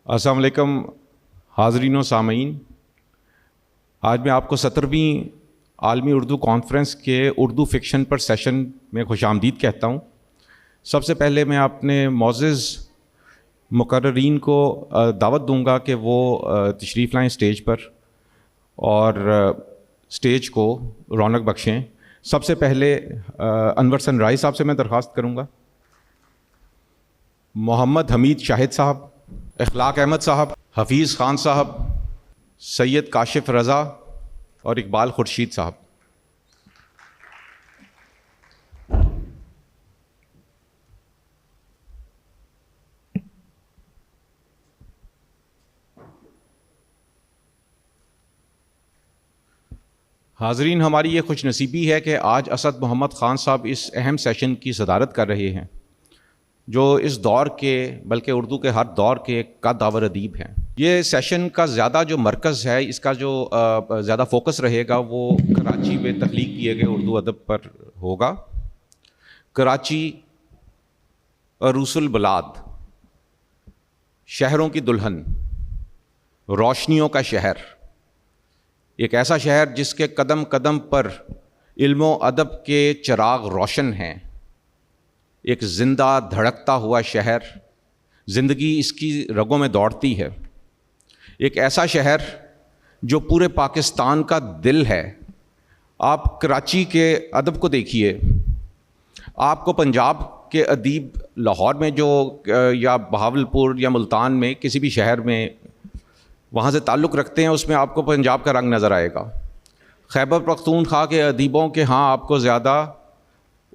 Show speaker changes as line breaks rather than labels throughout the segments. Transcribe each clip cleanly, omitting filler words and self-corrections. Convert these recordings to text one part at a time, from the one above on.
السلام علیکم حاضرین و سامعین، آج میں آپ کو 17ویں عالمی اردو کانفرنس کے اردو فکشن پر سیشن میں خوش آمدید کہتا ہوں۔ سب سے پہلے میں اپنے معزز مقررین کو دعوت دوں گا کہ وہ تشریف لائیں اسٹیج پر اور اسٹیج کو رونق بخشیں۔ سب سے پہلے انور سنرائی صاحب سے میں درخواست کروں گا، محمد حمید شاہد صاحب، اخلاق احمد صاحب، حفیظ خان صاحب، سید کاشف رضا اور اقبال خورشید صاحب۔ حاضرین، ہماری یہ خوش نصیبی ہے کہ آج اسد محمد خان صاحب اس اہم سیشن کی صدارت کر رہے ہیں، جو اس دور کے بلکہ اردو کے ہر دور کے ایک قدآور ادیب ہیں۔ یہ سیشن کا زیادہ جو مرکز ہے، اس کا جو زیادہ فوکس رہے گا وہ کراچی میں تخلیق کیے گئے اردو ادب پر ہوگا۔ کراچی عروس البلاد، شہروں کی دلہن، روشنیوں کا شہر، ایک ایسا شہر جس کے قدم قدم پر علم و ادب کے چراغ روشن ہیں، ایک زندہ دھڑکتا ہوا شہر، زندگی اس کی رگوں میں دوڑتی ہے، ایک ایسا شہر جو پورے پاکستان کا دل ہے۔ آپ کراچی کے ادب کو دیکھیے، آپ کو پنجاب کے ادیب لاہور میں جو یا بہاولپور یا ملتان میں کسی بھی شہر میں وہاں سے تعلق رکھتے ہیں، اس میں آپ کو پنجاب کا رنگ نظر آئے گا۔ خیبر پختونخوا کے ادیبوں کے ہاں آپ کو زیادہ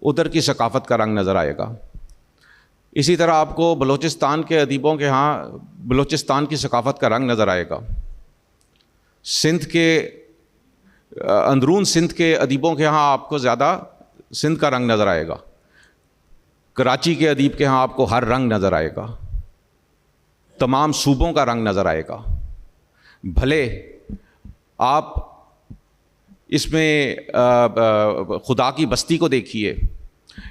ادھر کی ثقافت کا رنگ نظر آئے گا۔ اسی طرح آپ کو بلوچستان کے ادیبوں کے ہاں بلوچستان کی ثقافت کا رنگ نظر آئے گا۔ سندھ کے اندرون سندھ کے ادیبوں کے ہاں آپ کو زیادہ سندھ کا رنگ نظر آئے گا۔ کراچی کے ادیب کے ہاں آپ کو ہر رنگ نظر آئے گا، تمام صوبوں کا رنگ نظر آئے گا۔ بھلے آپ اس میں خدا کی بستی کو دیکھیے،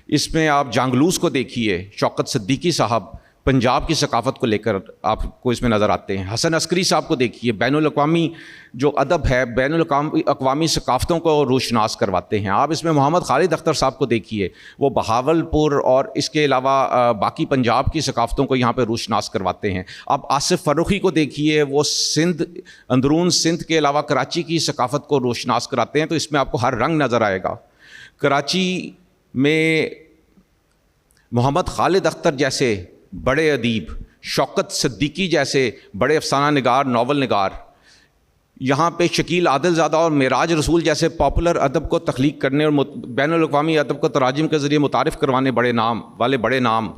اس میں آپ جانگلوس کو دیکھیے، شوکت صدیقی صاحب پنجاب کی ثقافت کو لے کر آپ کو اس میں نظر آتے ہیں۔ حسن عسکری صاحب کو دیکھیے، بین الاقوامی جو ادب ہے، بین الاقوامی ثقافتوں کو روشناس کرواتے ہیں۔ آپ اس میں محمد خالد اختر صاحب کو دیکھیے، وہ بہاولپور اور اس کے علاوہ باقی پنجاب کی ثقافتوں کو یہاں پہ روشناس کرواتے ہیں۔ آپ آصف فرخی کو دیکھیے، وہ سندھ اندرون سندھ کے علاوہ کراچی کی ثقافت کو روشناس کراتے ہیں۔ تو اس میں آپ کو ہر رنگ نظر آئے گا۔ کراچی میں محمد خالد اختر جیسے بڑے ادیب، شوکت صدیقی جیسے بڑے افسانہ نگار، ناول نگار، یہاں پہ شکیل عادل زادہ اور معراج رسول جیسے پاپولر ادب کو تخلیق کرنے اور بین الاقوامی ادب کو تراجم کے ذریعے متعارف کروانے بڑے نام۔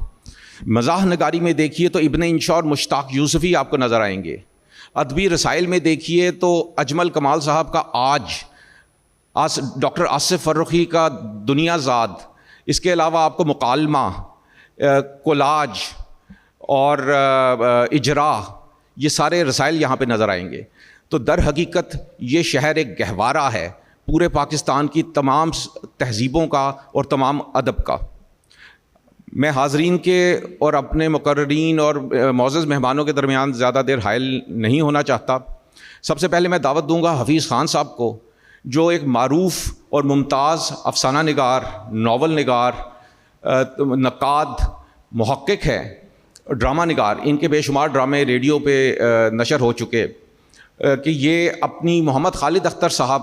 مزاح نگاری میں دیکھیے تو ابن انشا اور مشتاق یوسفی آپ کو نظر آئیں گے۔ ادبی رسائل میں دیکھیے تو اجمل کمال صاحب کا آج، ڈاکٹر آصف فرخی کا دنیا زاد، اس کے علاوہ آپ کو مکالمہ، کولاج اور اجرا، یہ سارے رسائل یہاں پہ نظر آئیں گے۔ تو در حقیقت یہ شہر ایک گہوارہ ہے پورے پاکستان کی تمام تہذیبوں کا اور تمام ادب کا۔ میں حاضرین کے اور اپنے مقررین اور معزز مہمانوں کے درمیان زیادہ دیر حائل نہیں ہونا چاہتا۔ سب سے پہلے میں دعوت دوں گا حفیظ خان صاحب کو، جو ایک معروف اور ممتاز افسانہ نگار، ناول نگار، نقاد، محقق ہے، ڈرامہ نگار۔ ان کے بے شمار ڈرامے ریڈیو پہ نشر ہو چکے، کہ یہ اپنی محمد خالد اختر صاحب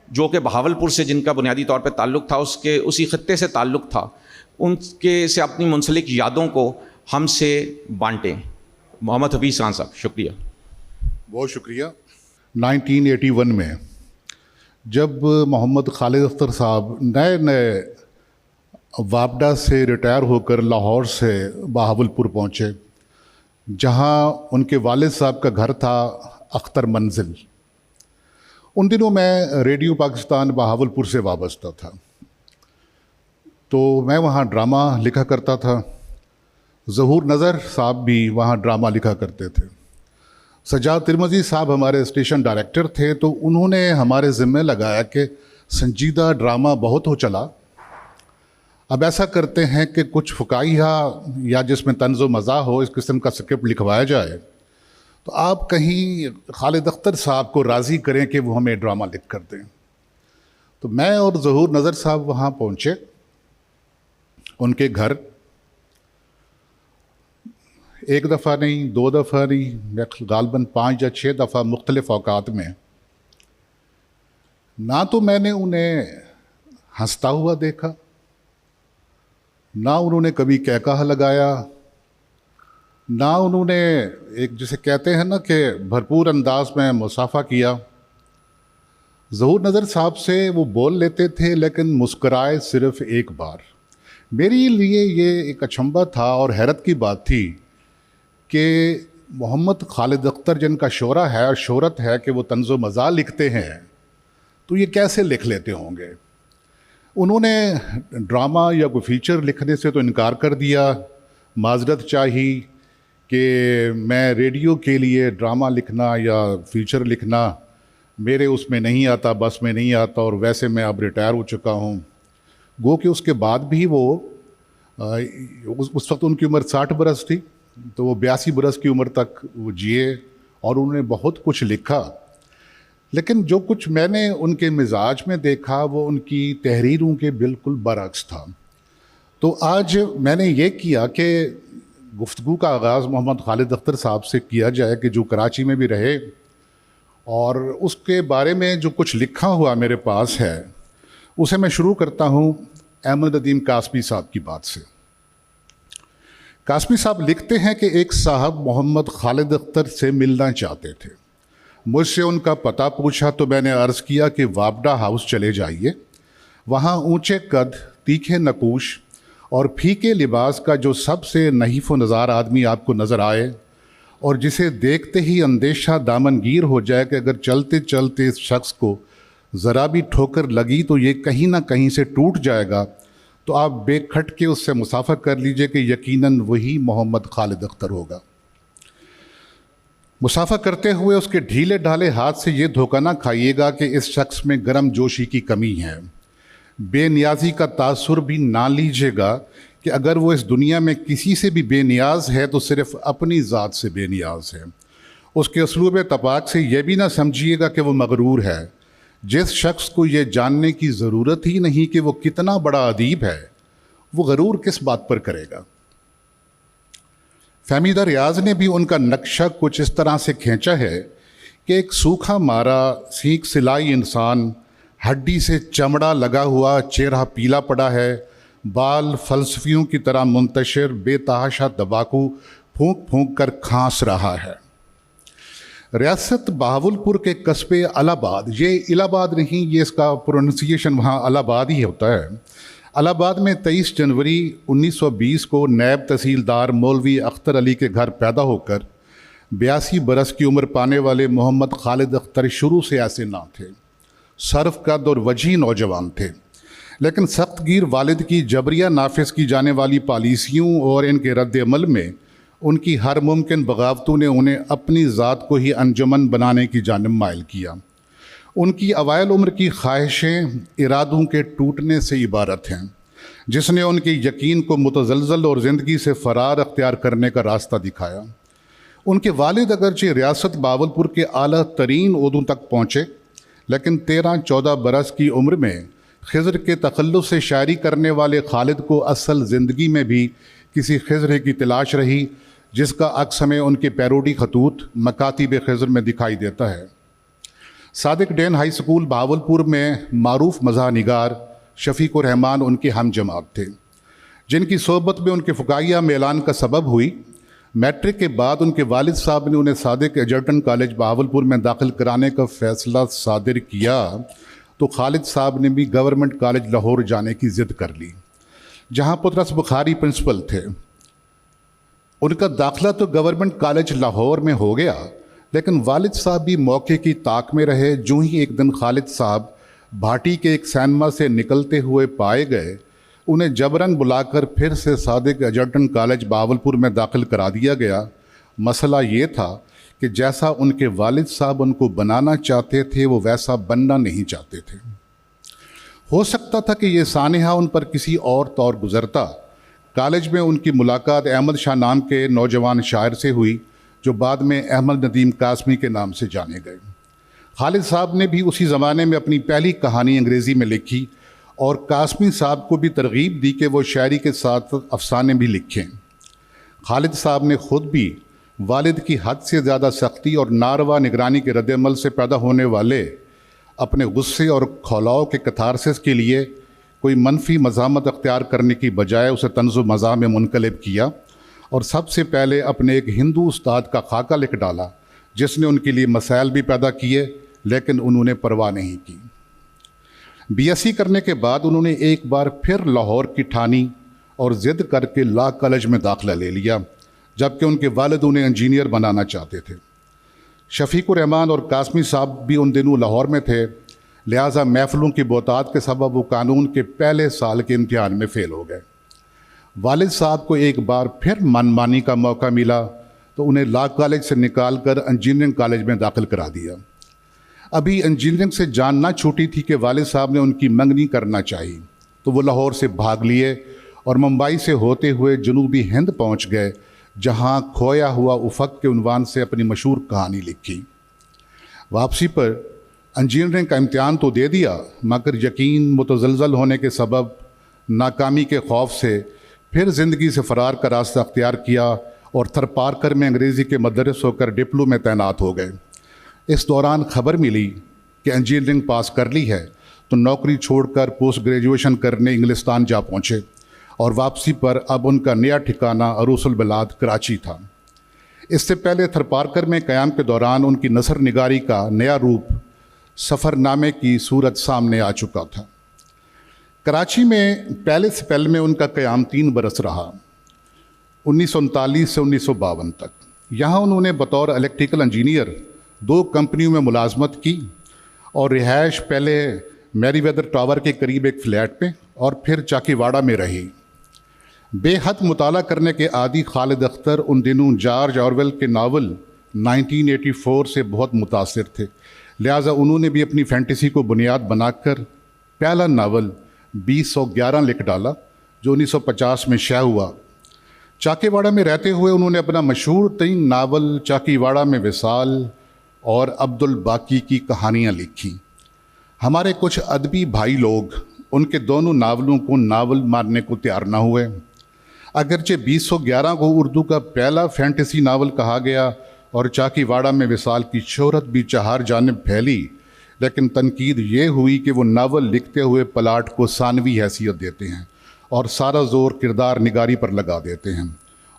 جو کہ بہاولپور سے جن کا بنیادی طور پہ تعلق تھا، اسی خطے سے تعلق تھا، ان کے سے اپنی منسلک یادوں کو ہم سے بانٹیں۔ محمد حفیظ خان صاحب، شکریہ۔
بہت شکریہ۔ 1981 میں جب محمد خالد اختر صاحب نئے وابڈا سے ریٹائر ہو کر لاہور سے بہاولپور پہنچے، جہاں ان کے والد صاحب کا گھر تھا اختر منزل، ان دنوں میں ریڈیو پاکستان بہاولپور سے وابستہ تھا، تو میں وہاں ڈرامہ لکھا کرتا تھا۔ ظہور نظر صاحب بھی وہاں ڈرامہ لکھا کرتے تھے۔ سجاد ترمذی صاحب ہمارے اسٹیشن ڈائریکٹر تھے، تو انہوں نے ہمارے ذمہ لگایا کہ سنجیدہ ڈرامہ بہت ہو چلا، اب ایسا کرتے ہیں کہ کچھ فکاہیہ یا جس میں طنز و مزاح ہو اس قسم کا اسکرپٹ لکھوایا جائے۔ تو آپ کہیں خالد اختر صاحب کو راضی کریں کہ وہ ہمیں ڈرامہ لکھ کر دیں. تو میں اور ظہور نظر صاحب وہاں پہنچے ان کے گھر. ایک دفعہ نہیں، 2 دفعہ نہیں، غالباً 5 یا 6 دفعہ مختلف اوقات میں. نہ تو میں نے انہیں ہنستا ہوا دیکھا، نہ انہوں نے کبھی کہکہا لگایا، نہ انہوں نے ایک جسے کہتے ہیں نا کہ بھرپور انداز میں مصافحہ کیا. ظہور نظر صاحب سے وہ بول لیتے تھے لیکن مسکرائے صرف ایک بار. میرے لیے یہ ایک اچنبھا تھا اور حیرت کی بات تھی کہ محمد خالد اختر جن کا شہرہ ہے اور شہرت ہے کہ وہ طنز و مزاح لکھتے ہیں، تو یہ کیسے لکھ لیتے ہوں گے. انہوں نے ڈرامہ یا کوئی فیچر لکھنے سے تو انکار کر دیا، معذرت چاہی کہ میں ریڈیو کے لیے ڈرامہ لکھنا یا فیچر لکھنا میرے اس میں نہیں آتا، بس میں نہیں آتا، اور ویسے میں اب ریٹائر ہو چکا ہوں. گو کہ اس کے بعد بھی وہ اس وقت ان کی عمر 60 برس تھی، تو وہ 82 برس کی عمر تک وہ جیے اور انہوں نے بہت کچھ لکھا. لیکن جو کچھ میں نے ان کے مزاج میں دیکھا وہ ان کی تحریروں کے بالکل برعکس تھا. تو آج میں نے یہ کیا کہ گفتگو کا آغاز محمد خالد اختر صاحب سے کیا جائے کہ جو کراچی میں بھی رہے، اور اس کے بارے میں جو کچھ لکھا ہوا میرے پاس ہے اسے میں شروع کرتا ہوں احمد ندیم قاسمی صاحب کی بات سے. قاسمی صاحب لکھتے ہیں کہ ایک صاحب محمد خالد اختر سے ملنا چاہتے تھے. مجھ سے ان کا پتہ پوچھا تو میں نے عرض کیا کہ وابڈا ہاؤس چلے جائیے، وہاں اونچے قد، تیکھے نقوش اور پھیکے لباس کا جو سب سے نحیف و نزار آدمی آپ کو نظر آئے اور جسے دیکھتے ہی اندیشہ دامنگیر ہو جائے کہ اگر چلتے چلتے اس شخص کو ذرا بھی ٹھوکر لگی تو یہ کہیں نہ کہیں سے ٹوٹ جائے گا، تو آپ بے کھٹ کے اس سے مصافحہ کر لیجئے کہ یقیناً وہی محمد خالد اختر ہوگا. مصافحہ کرتے ہوئے اس کے ڈھیلے ڈھالے ہاتھ سے یہ دھوکہ نہ کھائیے گا کہ اس شخص میں گرم جوشی کی کمی ہے. بے نیازی کا تاثر بھی نہ لیجیے گا کہ اگر وہ اس دنیا میں کسی سے بھی بے نیاز ہے تو صرف اپنی ذات سے بے نیاز ہے. اس کے اسلوب تپاک سے یہ بھی نہ سمجھیے گا کہ وہ مغرور ہے. جس شخص کو یہ جاننے کی ضرورت ہی نہیں کہ وہ کتنا بڑا ادیب ہے، وہ غرور کس بات پر کرے گا. فہمیدہ ریاض نے بھی ان کا نقشہ کچھ اس طرح سے کھینچا ہے کہ ایک سوکھا مارا سینک سلائی انسان، ہڈی سے چمڑا لگا ہوا، چہرہ پیلا پڑا ہے، بال فلسفیوں کی طرح منتشر، بے تحاشا تمباکو پھونک پھونک کر کھانس رہا ہے. ریاست بہاولپور کے قصبے الہ آباد، یہ الہ آباد نہیں، یہ اس کا پروننسیشن وہاں الہ آباد ہی ہوتا ہے. الہ آباد میں 23 جنوری 1920 کو نیب تحصیلدار مولوی اختر علی کے گھر پیدا ہو کر 82 برس کی عمر پانے والے محمد خالد اختر شروع سے ایسے نہ تھے. صرف قد اور وجیح نوجوان تھے، لیکن سخت گیر والد کی جبریہ نافذ کی جانے والی پالیسیوں اور ان کے رد عمل میں ان کی ہر ممکن بغاوتوں نے انہیں اپنی ذات کو ہی انجمن بنانے کی جانب مائل کیا. ان کی اوائل عمر کی خواہشیں ارادوں کے ٹوٹنے سے عبارت ہیں، جس نے ان کے یقین کو متزلزل اور زندگی سے فرار اختیار کرنے کا راستہ دکھایا. ان کے والد اگرچہ ریاست بہاولپور کے اعلیٰ ترین عہدوں تک پہنچے، لیکن 13-14 برس کی عمر میں خضر کے تخلص سے شاعری کرنے والے خالد کو اصل زندگی میں بھی کسی خضر کی تلاش رہی، جس کا عکس ہمیں ان کے پیروڈی خطوط مکاتب خضر میں دکھائی دیتا ہے. صادق ڈین ہائی سکول بہاولپور میں معروف مزاح نگار شفیق الرحمان ان کے ہم جماعت تھے، جن کی صحبت میں ان کے فقاہیہ میلان کا سبب ہوئی. میٹرک کے بعد ان کے والد صاحب نے انہیں صادق ایجرٹن کالج بہاولپور میں داخل کرانے کا فیصلہ صادر کیا تو خالد صاحب نے بھی گورنمنٹ کالج لاہور جانے کی ضد کر لی، جہاں پطرس بخاری پرنسپل تھے. ان کا داخلہ تو گورنمنٹ کالج لاہور میں ہو گیا، لیکن والد صاحب بھی موقع کی طاق میں رہے. جو ہی ایک دن خالد صاحب بھاٹی کے ایک سینما سے نکلتے ہوئے پائے گئے، انہیں جبراً بلا کر پھر سے صادق ایجرٹن کالج بہاولپور میں داخل کرا دیا گیا. مسئلہ یہ تھا کہ جیسا ان کے والد صاحب ان کو بنانا چاہتے تھے وہ ویسا بننا نہیں چاہتے تھے. ہو سکتا تھا کہ یہ سانحہ ان پر کسی اور طور گزرتا. کالج میں ان کی ملاقات احمد شاہ نام کے نوجوان شاعر سے ہوئی جو بعد میں احمد ندیم قاسمی کے نام سے جانے گئے۔ خالد صاحب نے بھی اسی زمانے میں اپنی پہلی کہانی انگریزی میں لکھی اور قاسمی صاحب کو بھی ترغیب دی کہ وہ شاعری کے ساتھ افسانے بھی لکھیں۔ خالد صاحب نے خود بھی والد کی حد سے زیادہ سختی اور ناروا نگرانی کے رد عمل سے پیدا ہونے والے اپنے غصے اور کھولاؤ کے کتھارسس کے لیے کوئی منفی مزاحمت اختیار کرنے کی بجائے اسے طنز و مزاح میں منقلب کیا اور سب سے پہلے اپنے ایک ہندو استاد کا خاکہ لکھ ڈالا جس نے ان کے لیے مسائل بھی پیدا کیے لیکن انہوں نے پرواہ نہیں کی۔ بی ایس سی کرنے کے بعد انہوں نے ایک بار پھر لاہور کی ٹھانی اور ضد کر کے لا کالج میں داخلہ لے لیا، جبکہ ان کے والد انہیں انجینئر بنانا چاہتے تھے۔ شفیق الرحمان اور قاسمی صاحب بھی ان دنوں لاہور میں تھے، لہٰذا محفلوں کی بہتات کے سبب وہ قانون کے پہلے سال کے امتحان میں فیل ہو گئے۔ والد صاحب کو ایک بار پھر من مانی کا موقع ملا تو انہیں لا کالج سے نکال کر انجینئرنگ کالج میں داخل کرا دیا۔ ابھی انجینئرنگ سے جان نہ چھوٹی تھی کہ والد صاحب نے ان کی منگنی کرنا چاہی تو وہ لاہور سے بھاگ لیے اور ممبئی سے ہوتے ہوئے جنوبی ہند پہنچ گئے، جہاں کھویا ہوا افق کے عنوان سے اپنی مشہور کہانی لکھی۔ واپسی پر انجینئرنگ کا امتحان تو دے دیا مگر یقین متزلزل ہونے کے سبب ناکامی کے خوف سے پھر زندگی سے فرار کا راستہ اختیار کیا اور تھرپارکر میں انگریزی کے مدرس ہو کر ڈپلو میں تعینات ہو گئے۔ اس دوران خبر ملی کہ انجینئرنگ پاس کر لی ہے تو نوکری چھوڑ کر پوسٹ گریجویشن کرنے انگلستان جا پہنچے اور واپسی پر اب ان کا نیا ٹھکانہ عروس البلاد کراچی تھا۔ اس سے پہلے تھرپارکر میں قیام کے دوران ان کی نثر نگاری کا نیا روپ سفر نامے کی صورت سامنے آ چکا تھا۔ کراچی میں پہلے سپیل میں ان کا قیام 3 برس رہا، 1939 سے 1952 تک۔ یہاں انہوں نے بطور الیکٹریکل انجینئر 2 کمپنیوں میں ملازمت کی اور رہائش پہلے میری ویدر ٹاور کے قریب ایک فلیٹ میں اور پھر چاکی واڑہ میں رہی۔ بے حد مطالعہ کرنے کے عادی خالد اختر ان دنوں جارج آرویل کے ناول 1984 سے بہت متاثر تھے، لہٰذا انہوں نے بھی اپنی فینٹیسی کو بنیاد بنا کر پہلا ناول 2011 لکھ ڈالا جو 1950 میں شائع ہوا۔ چاکی واڑہ میں رہتے ہوئے انہوں نے اپنا مشہور ترین ناول چاکی واڑہ میں وصال اور عبد الباقی کی کہانیاں لکھیں۔ ہمارے کچھ ادبی بھائی لوگ ان کے دونوں ناولوں کو ناول ماننے کو تیار نہ ہوئے۔ اگرچہ 2011 کو اردو کا پہلا فینٹیسی ناول کہا گیا اور چاکی واڑہ میں وصال کی شہرت بھی 4 جانب پھیلی، لیکن تنقید یہ ہوئی کہ وہ ناول لکھتے ہوئے پلاٹ کو ثانوی حیثیت دیتے ہیں اور سارا زور کردار نگاری پر لگا دیتے ہیں،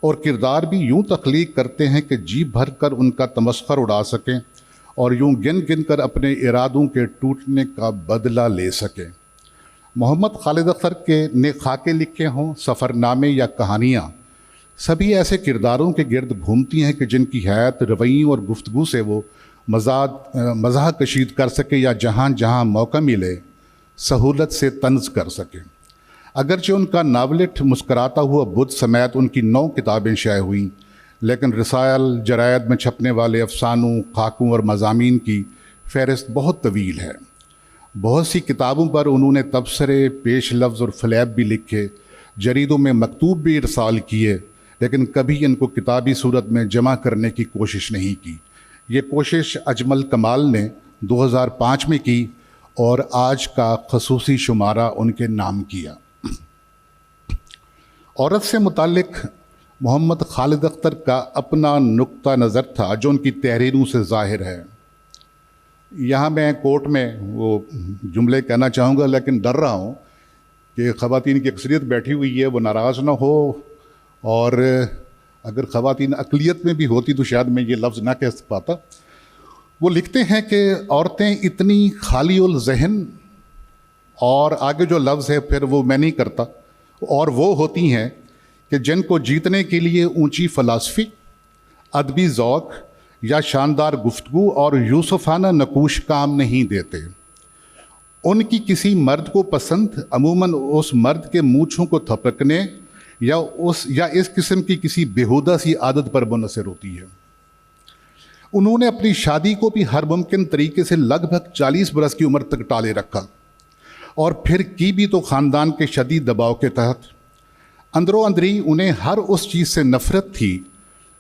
اور کردار بھی یوں تخلیق کرتے ہیں کہ جی بھر کر ان کا تمسخر اڑا سکیں اور یوں گن گن کر اپنے ارادوں کے ٹوٹنے کا بدلہ لے سکیں۔ محمد خالد اختر کے نے خاکے لکھے ہوں، سفر نامے یا کہانیاں، سبھی ایسے کرداروں کے گرد گھومتی ہیں کہ جن کی حیات، رویوں اور گفتگو سے وہ مزاح کشید کر سکے یا جہاں جہاں موقع ملے سہولت سے طنز کر سکے۔ اگرچہ ان کا ناولٹ مسکراتا ہوا بدھ سمیت ان کی 9 کتابیں شائع ہوئیں، لیکن رسائل جرائد میں چھپنے والے افسانوں، خاکوں اور مضامین کی فہرست بہت طویل ہے۔ بہت سی کتابوں پر انہوں نے تبصرے، پیش لفظ اور فلیب بھی لکھے، جریدوں میں مکتوب بھی ارسال کیے، لیکن کبھی ان کو کتابی صورت میں جمع کرنے کی کوشش نہیں کی۔ یہ کوشش اجمل کمال نے 2005 میں کی اور آج کا خصوصی شمارہ ان کے نام کیا۔ عورت سے متعلق محمد خالد اختر کا اپنا نقطہ نظر تھا جو ان کی تحریروں سے ظاہر ہے۔ یہاں میں کوٹ میں وہ جملے کہنا چاہوں گا، لیکن ڈر رہا ہوں کہ خواتین کی اکثریت بیٹھی ہوئی ہے، وہ ناراض نہ ہو، اور اگر خواتین اقلیت میں بھی ہوتی تو شاید میں یہ لفظ نہ کہہ پاتا۔ وہ لکھتے ہیں کہ عورتیں اتنی خالی الذہن، اور آگے جو لفظ ہے پھر وہ میں نہیں کرتا، اور وہ ہوتی ہیں کہ جن کو جیتنے کے لیے اونچی فلسفی، ادبی ذوق یا شاندار گفتگو اور یوسفانہ نقوش کام نہیں دیتے۔ ان کی کسی مرد کو پسند عموماً اس مرد کے مونچھوں کو تھپکنے یا اس قسم کی کسی بیہودہ سی عادت پر منحصر ہوتی ہے۔ انہوں نے اپنی شادی کو بھی ہر ممکن طریقے سے لگ بھگ 40 برس کی عمر تک ٹالے رکھا، اور پھر کی بھی تو خاندان کے شدید دباؤ کے تحت۔ اندرو اندری انہیں ہر اس چیز سے نفرت تھی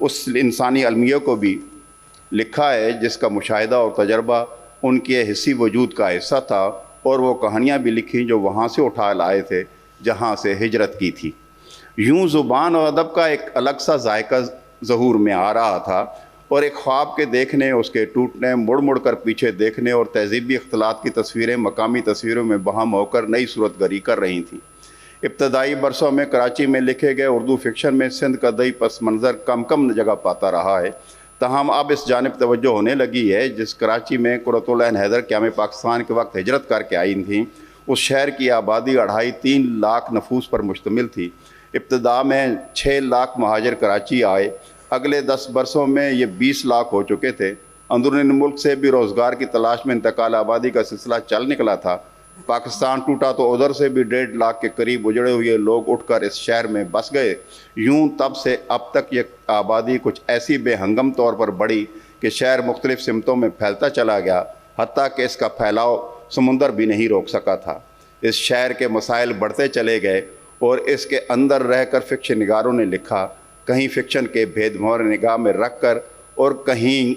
اس انسانی المیہ کو بھی لکھا ہے جس کا مشاہدہ اور تجربہ ان کے حسی وجود کا حصہ تھا، اور وہ کہانیاں بھی لکھیں جو وہاں سے اٹھا لائے تھے جہاں سے ہجرت کی تھی۔ یوں زبان اور ادب کا ایک الگ سا ذائقہ ظہور میں آ رہا تھا، اور ایک خواب کے دیکھنے، اس کے ٹوٹنے، مڑ مڑ کر پیچھے دیکھنے اور تہذیبی اختلاط کی تصویریں مقامی تصویروں میں بہم ہو کر نئی صورت گری کر رہی تھیں۔ ابتدائی برسوں میں کراچی میں لکھے گئے اردو فکشن میں سندھ کا دئی پس منظر کم جگہ پاتا رہا ہے، تاہم اب اس جانب توجہ ہونے لگی ہے جس کراچی میں قرۃ العین حیدر قیام پاکستان کے وقت ہجرت کر کے آئی تھیں۔ اس شہر کی آبادی 2.5-3 لاکھ نفوس پر مشتمل تھی۔ ابتدا میں 6 لاکھ مہاجر کراچی آئے، اگلے 10 برسوں میں یہ 20 لاکھ ہو چکے تھے۔ اندرون ملک سے بھی روزگار کی تلاش میں انتقال آبادی کا سلسلہ چل نکلا تھا۔ پاکستان ٹوٹا تو ادھر سے بھی 1.5 لاکھ کے قریب اجڑے ہوئے لوگ اٹھ کر اس شہر میں بس گئے۔ یوں تب سے اب تک یہ آبادی کچھ ایسی بے ہنگم طور پر بڑھی کہ شہر مختلف سمتوں میں پھیلتا چلا گیا، حتیٰ کہ اس کا پھیلاؤ سمندر بھی نہیں روک سکا تھا۔ اس شہر کے مسائل بڑھتے چلے گئے اور اس کے اندر رہ کر فکشن نگاروں نے لکھا، کہیں فکشن کے بھید مہر نگاہ میں رکھ کر اور کہیں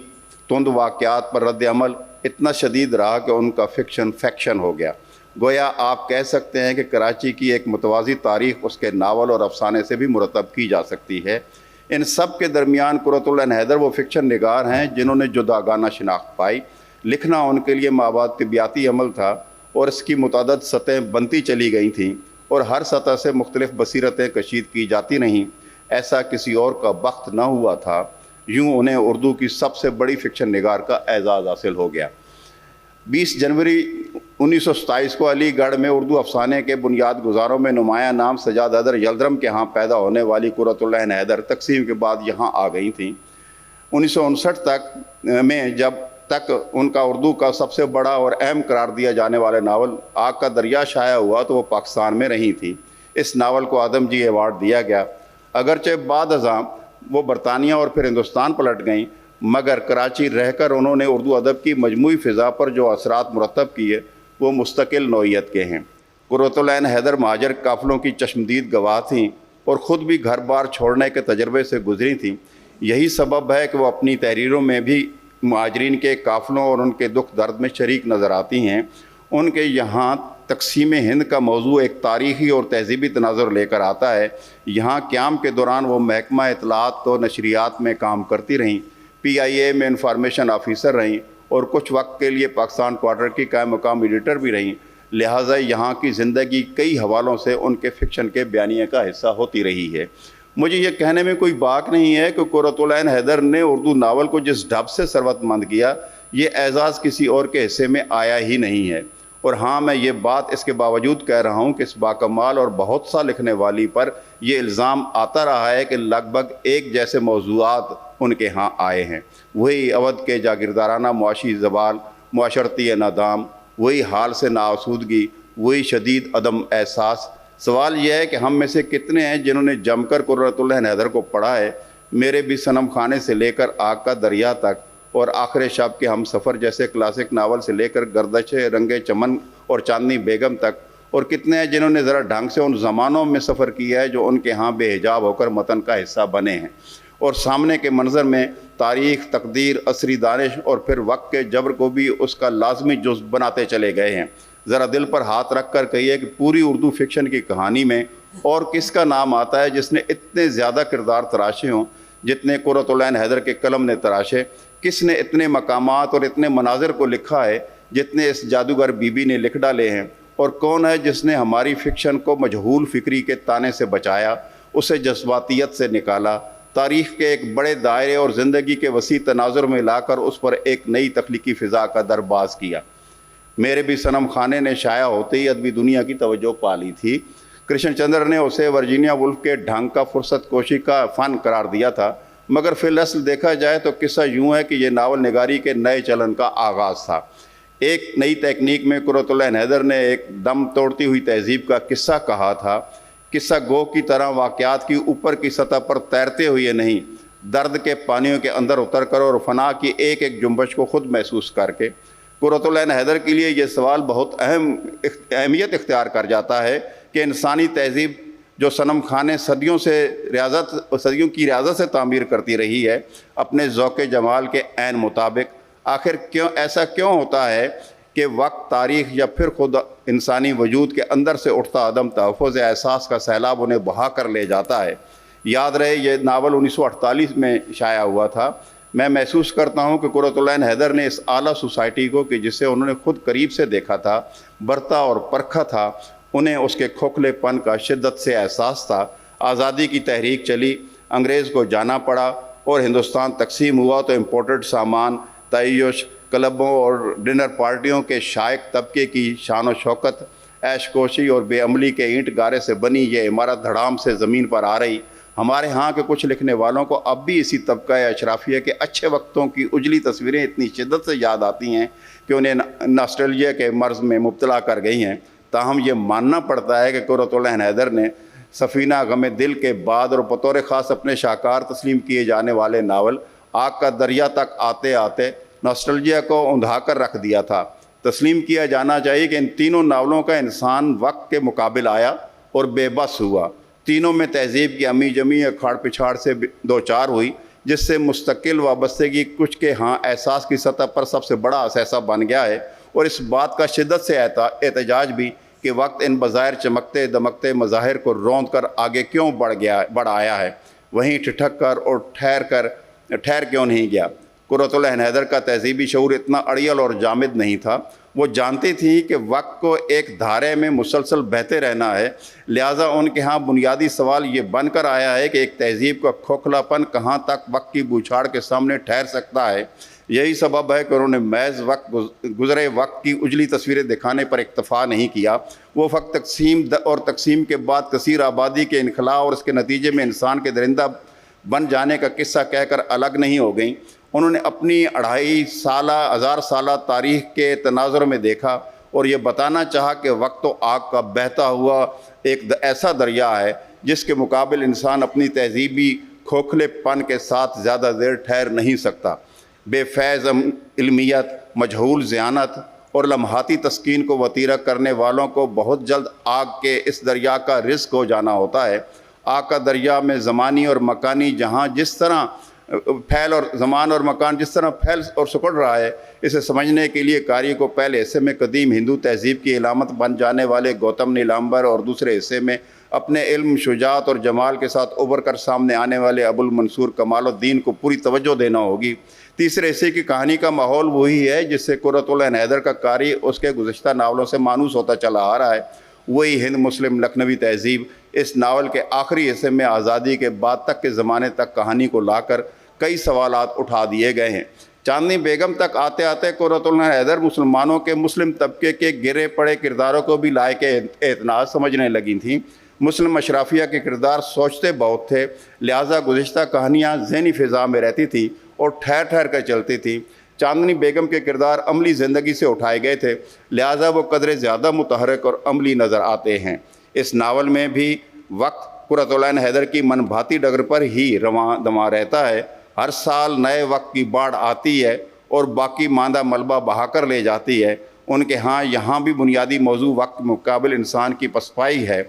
تند واقعات پر رد عمل اتنا شدید رہا کہ ان کا فیکشن ہو گیا۔ گویا آپ کہہ سکتے ہیں کہ کراچی کی ایک متوازی تاریخ اس کے ناول اور افسانے سے بھی مرتب کی جا سکتی ہے۔ ان سب کے درمیان قرۃ العین حیدر وہ فکشن نگار ہیں جنہوں نے جداگانہ شناخت پائی۔ لکھنا ان کے لیے مابعد طبیعتی عمل تھا اور اس کی متعدد سطحیں بنتی چلی گئی تھیں اور ہر سطح سے مختلف بصیرتیں کشید کی جاتی رہیں۔ ایسا کسی اور کا بخت نہ ہوا تھا۔ یوں انہیں اردو کی سب سے بڑی فکشن نگار کا اعزاز حاصل ہو گیا۔ 20 جنوری 1927 کو علی گڑھ میں اردو افسانے کے بنیاد گزاروں میں نمایاں نام سجاد حیدر یلدرم کے ہاں پیدا ہونے والی قرۃ العین حیدر تقسیم کے بعد یہاں آ گئی تھیں۔ 1959 تک میں جب تک ان کا اردو کا سب سے بڑا اور اہم قرار دیا جانے والا ناول آگ کا دریا شائع ہوا تو وہ پاکستان میں رہی تھیں۔ اس ناول کو آدم جی ایوارڈ دیا گیا۔ اگرچہ بعد ازاں وہ برطانیہ اور پھر ہندوستان پلٹ گئیں، مگر کراچی رہ کر انہوں نے اردو ادب کی مجموعی فضا پر جو اثرات مرتب کیے وہ مستقل نوعیت کے ہیں۔ قرۃ العین حیدر مہاجر قافلوں کی چشمدید گواہ تھیں اور خود بھی گھر بار چھوڑنے کے تجربے سے گزری تھیں۔ یہی سبب ہے کہ وہ اپنی تحریروں میں بھی مہاجرین کے قافلوں اور ان کے دکھ درد میں شریک نظر آتی ہیں۔ ان کے یہاں تقسیم ہند کا موضوع ایک تاریخی اور تہذیبی تناظر لے کر آتا ہے۔ یہاں قیام کے دوران وہ محکمہ اطلاعات و نشریات میں کام کرتی رہیں، PIA میں انفارمیشن آفیسر رہیں اور کچھ وقت کے لیے پاکستان کوارٹر کی قائم مقام ایڈیٹر بھی رہیں۔ لہٰذا یہاں کی زندگی کئی حوالوں سے ان کے فکشن کے بیانیے کا حصہ ہوتی رہی ہے۔ مجھے یہ کہنے میں کوئی باک نہیں ہے کہ قرۃ العین حیدر نے اردو ناول کو جس ڈھب سے ثروت مند کیا، یہ اعزاز کسی اور کے حصے میں آیا ہی نہیں ہے۔ اور ہاں، میں یہ بات اس کے باوجود کہہ رہا ہوں کہ اس باکمال اور بہت سا لکھنے والی پر یہ الزام آتا رہا ہے کہ لگ بھگ ایک جیسے موضوعات ان کے ہاں آئے ہیں۔ وہی اودھ کے جاگیردارانہ معاشی زوال، معاشرتی انہدام، وہی حال سے ناآسودگی، وہی شدید عدم احساس۔ سوال یہ ہے کہ ہم میں سے کتنے ہیں جنہوں نے جم کر قرۃ العین حیدر کو پڑھا ہے؟ میرے بھی صنم خانے سے لے کر آگ کا دریا تک اور آخر شب کے ہم سفر جیسے کلاسک ناول سے لے کر گردش رنگ چمن اور چاندنی بیگم تک، اور کتنے ہیں جنہوں نے ذرا ڈھنگ سے ان زمانوں میں سفر کیا ہے جو ان کے ہاں بے حجاب ہو کر متن کا حصہ بنے ہیں اور سامنے کے منظر میں تاریخ، تقدیر، عصری دانش اور پھر وقت کے جبر کو بھی اس کا لازمی جزو بناتے چلے گئے ہیں۔ ذرا دل پر ہاتھ رکھ کر کہیے کہ پوری اردو فکشن کی کہانی میں اور کس کا نام آتا ہے جس نے اتنے زیادہ کردار تراشے ہوں جتنے قرۃ العین حیدر کے قلم نے تراشے؟ کس نے اتنے مقامات اور اتنے مناظر کو لکھا ہے جتنے اس جادوگر بی بی نے لکھ ڈالے ہیں؟ اور کون ہے جس نے ہماری فکشن کو مجہول فکری کے تانے سے بچایا، اسے جذباتیت سے نکالا، تاریخ کے ایک بڑے دائرے اور زندگی کے وسیع تناظر میں لا کر اس پر ایک نئی تخلیقی فضا کا درباز کیا؟ میرے بھی صنم خانے نے شائع ہوتے ہی ادبی دنیا کی توجہ پا لی تھی۔ کرشن چندر نے اسے ورجینیا وولف کے ڈھنگ کا فرصت کوشی کا فن قرار دیا تھا، مگر فی الاصل دیکھا جائے تو قصہ یوں ہے کہ یہ ناول نگاری کے نئے چلن کا آغاز تھا۔ ایک نئی تکنیک میں قرۃ العین حیدر نے ایک دم توڑتی ہوئی تہذیب کا قصہ کہا تھا۔ قصہ گو کی طرح واقعات کی اوپر کی سطح پر تیرتے ہوئے نہیں، درد کے پانیوں کے اندر اتر کر اور فنا کی ایک ایک جنبش کو خود محسوس کر کے۔ قرۃ العین حیدر کے لیے یہ سوال بہت اہمیت اختیار کر جاتا ہے کہ انسانی تہذیب جو صنم خانے صدیوں کی ریاضت سے تعمیر کرتی رہی ہے اپنے ذوق جمال کے عین مطابق، آخر ایسا کیوں ہوتا ہے کہ وقت، تاریخ یا پھر خود انسانی وجود کے اندر سے اٹھتا عدم تحفظ احساس کا سیلاب انہیں بہا کر لے جاتا ہے؟ یاد رہے یہ ناول 1948 میں شائع ہوا تھا۔ میں محسوس کرتا ہوں کہ قرۃ العین حیدر نے اس اعلیٰ سوسائٹی کو کہ جسے انہوں نے خود قریب سے دیکھا تھا، برتا اور پرکھا تھا، انہیں اس کے کھوکھلے پن کا شدت سے احساس تھا۔ آزادی کی تحریک چلی، انگریز کو جانا پڑا اور ہندوستان تقسیم ہوا تو امپورٹڈ سامان، تعیش، کلبوں اور ڈنر پارٹیوں کے شائق طبقے کی شان و شوکت، عیش کوشی اور بے عملی کے اینٹ گارے سے بنی یہ عمارت دھڑام سے زمین پر آ رہی۔ ہمارے ہاں کے کچھ لکھنے والوں کو اب بھی اسی طبقہ اشرافیہ کے اچھے وقتوں کی اجلی تصویریں اتنی شدت سے یاد آتی ہیں کہ انہیں ناسٹیلجیا کے مرض میں مبتلا کر گئی ہیں۔ تاہم یہ ماننا پڑتا ہے کہ قرۃ العین حیدر نے سفینہ غم دل کے بعد اور بطور خاص اپنے شاہکار تسلیم کیے جانے والے ناول آگ کا دریا تک آتے آتے ناسٹیلجیا کو اندھا کر رکھ دیا تھا۔ تسلیم کیا جانا چاہیے کہ ان تینوں ناولوں کا انسان وقت کے مقابل آیا اور بے بس ہوا۔ تینوں میں تہذیب کی امی جمی یا کھاڑ پچھاڑ سے دوچار ہوئی، جس سے مستقل وابستگی کچھ کے ہاں احساس کی سطح پر سب سے بڑا اثاثہ بن گیا ہے، اور اس بات کا شدت سے احتجاج بھی کہ وقت ان بظاہر چمکتے دمکتے مظاہر کو روند کر آگے کیوں بڑھ آیا ہے، وہیں ٹھٹک کر اور ٹھہر کیوں نہیں گیا۔ قرۃ العین حیدر کا تہذیبی شعور اتنا اڑیل اور جامد نہیں تھا۔ وہ جانتی تھی کہ وقت کو ایک دھارے میں مسلسل بہتے رہنا ہے، لہٰذا ان کے ہاں بنیادی سوال یہ بن کر آیا ہے کہ ایک تہذیب کا کھوکھلا پن کہاں تک وقت کی بوچھاڑ کے سامنے ٹھہر سکتا ہے۔ یہی سبب ہے کہ انہوں نے محض گزرے وقت کی اجلی تصویریں دکھانے پر اکتفا نہیں کیا۔ وہ فقط تقسیم کے بعد کثیر آبادی کے انخلاء اور اس کے نتیجے میں انسان کے درندہ بن جانے کا قصہ کہہ کر الگ نہیں ہو گئیں۔ انہوں نے اپنی 2,500 سالہ تاریخ کے تناظر میں دیکھا اور یہ بتانا چاہا کہ وقت تو آگ کا بہتا ہوا ایک ایسا دریا ہے جس کے مقابل انسان اپنی تہذیبی کھوکھلے پن کے ساتھ زیادہ دیر ٹھہر نہیں سکتا۔ بے فیض علمیت، مجہول ذہانت اور لمحاتی تسکین کو وطیرہ کرنے والوں کو بہت جلد آگ کے اس دریا کا رزق ہو جانا ہوتا ہے۔ آگ کا دریا میں زمانی اور مکانی جہاں جس طرح زمان اور مکان جس طرح پھیل اور سکڑ رہا ہے، اسے سمجھنے کے لیے قاری کو پہلے حصے میں قدیم ہندو تہذیب کی علامت بن جانے والے گوتم نیلامبر اور دوسرے حصے میں اپنے علم، شجاعت اور جمال کے ساتھ ابھر کر سامنے آنے والے ابو المنصور کمال الدین کو پوری توجہ دینا ہوگی۔ تیسرے حصے کی کہانی کا ماحول وہی ہے جس سے قرۃ العین حیدر کا قاری اس کے گزشتہ ناولوں سے مانوس ہوتا چلا آ رہا ہے۔ وہی ہند مسلم لکھنوی تہذیب اس ناول کے آخری حصے میں آزادی کے بعد تک کے زمانے تک کہانی کو لا کر کئی سوالات اٹھا دیے گئے ہیں۔ چاندنی بیگم تک آتے آتے قرۃ العین حیدر مسلمانوں کے مسلم طبقے کے گرے پڑے کرداروں کو بھی لائق اعتناع سمجھنے لگی تھیں۔ مسلم اشرافیہ کے کردار سوچتے بہت تھے، لہٰذا گزشتہ کہانیاں ذہنی فضا میں رہتی تھیں اور ٹھہر ٹھہر کر چلتی تھیں۔ چاندنی بیگم کے کردار عملی زندگی سے اٹھائے گئے تھے، لہٰذا وہ قدرے زیادہ متحرک اور عملی نظر آتے ہیں۔ اس ناول میں بھی وقت قرۃ العین حیدر کی من بھاتی ڈگر پر ہی رواں دواں رہتا ہے۔ ہر سال نئے وقت کی باڑھ آتی ہے اور باقی ماندہ ملبہ بہا کر لے جاتی ہے۔ ان کے ہاں یہاں بھی بنیادی موضوع وقت مقابل انسان کی پسپائی ہے۔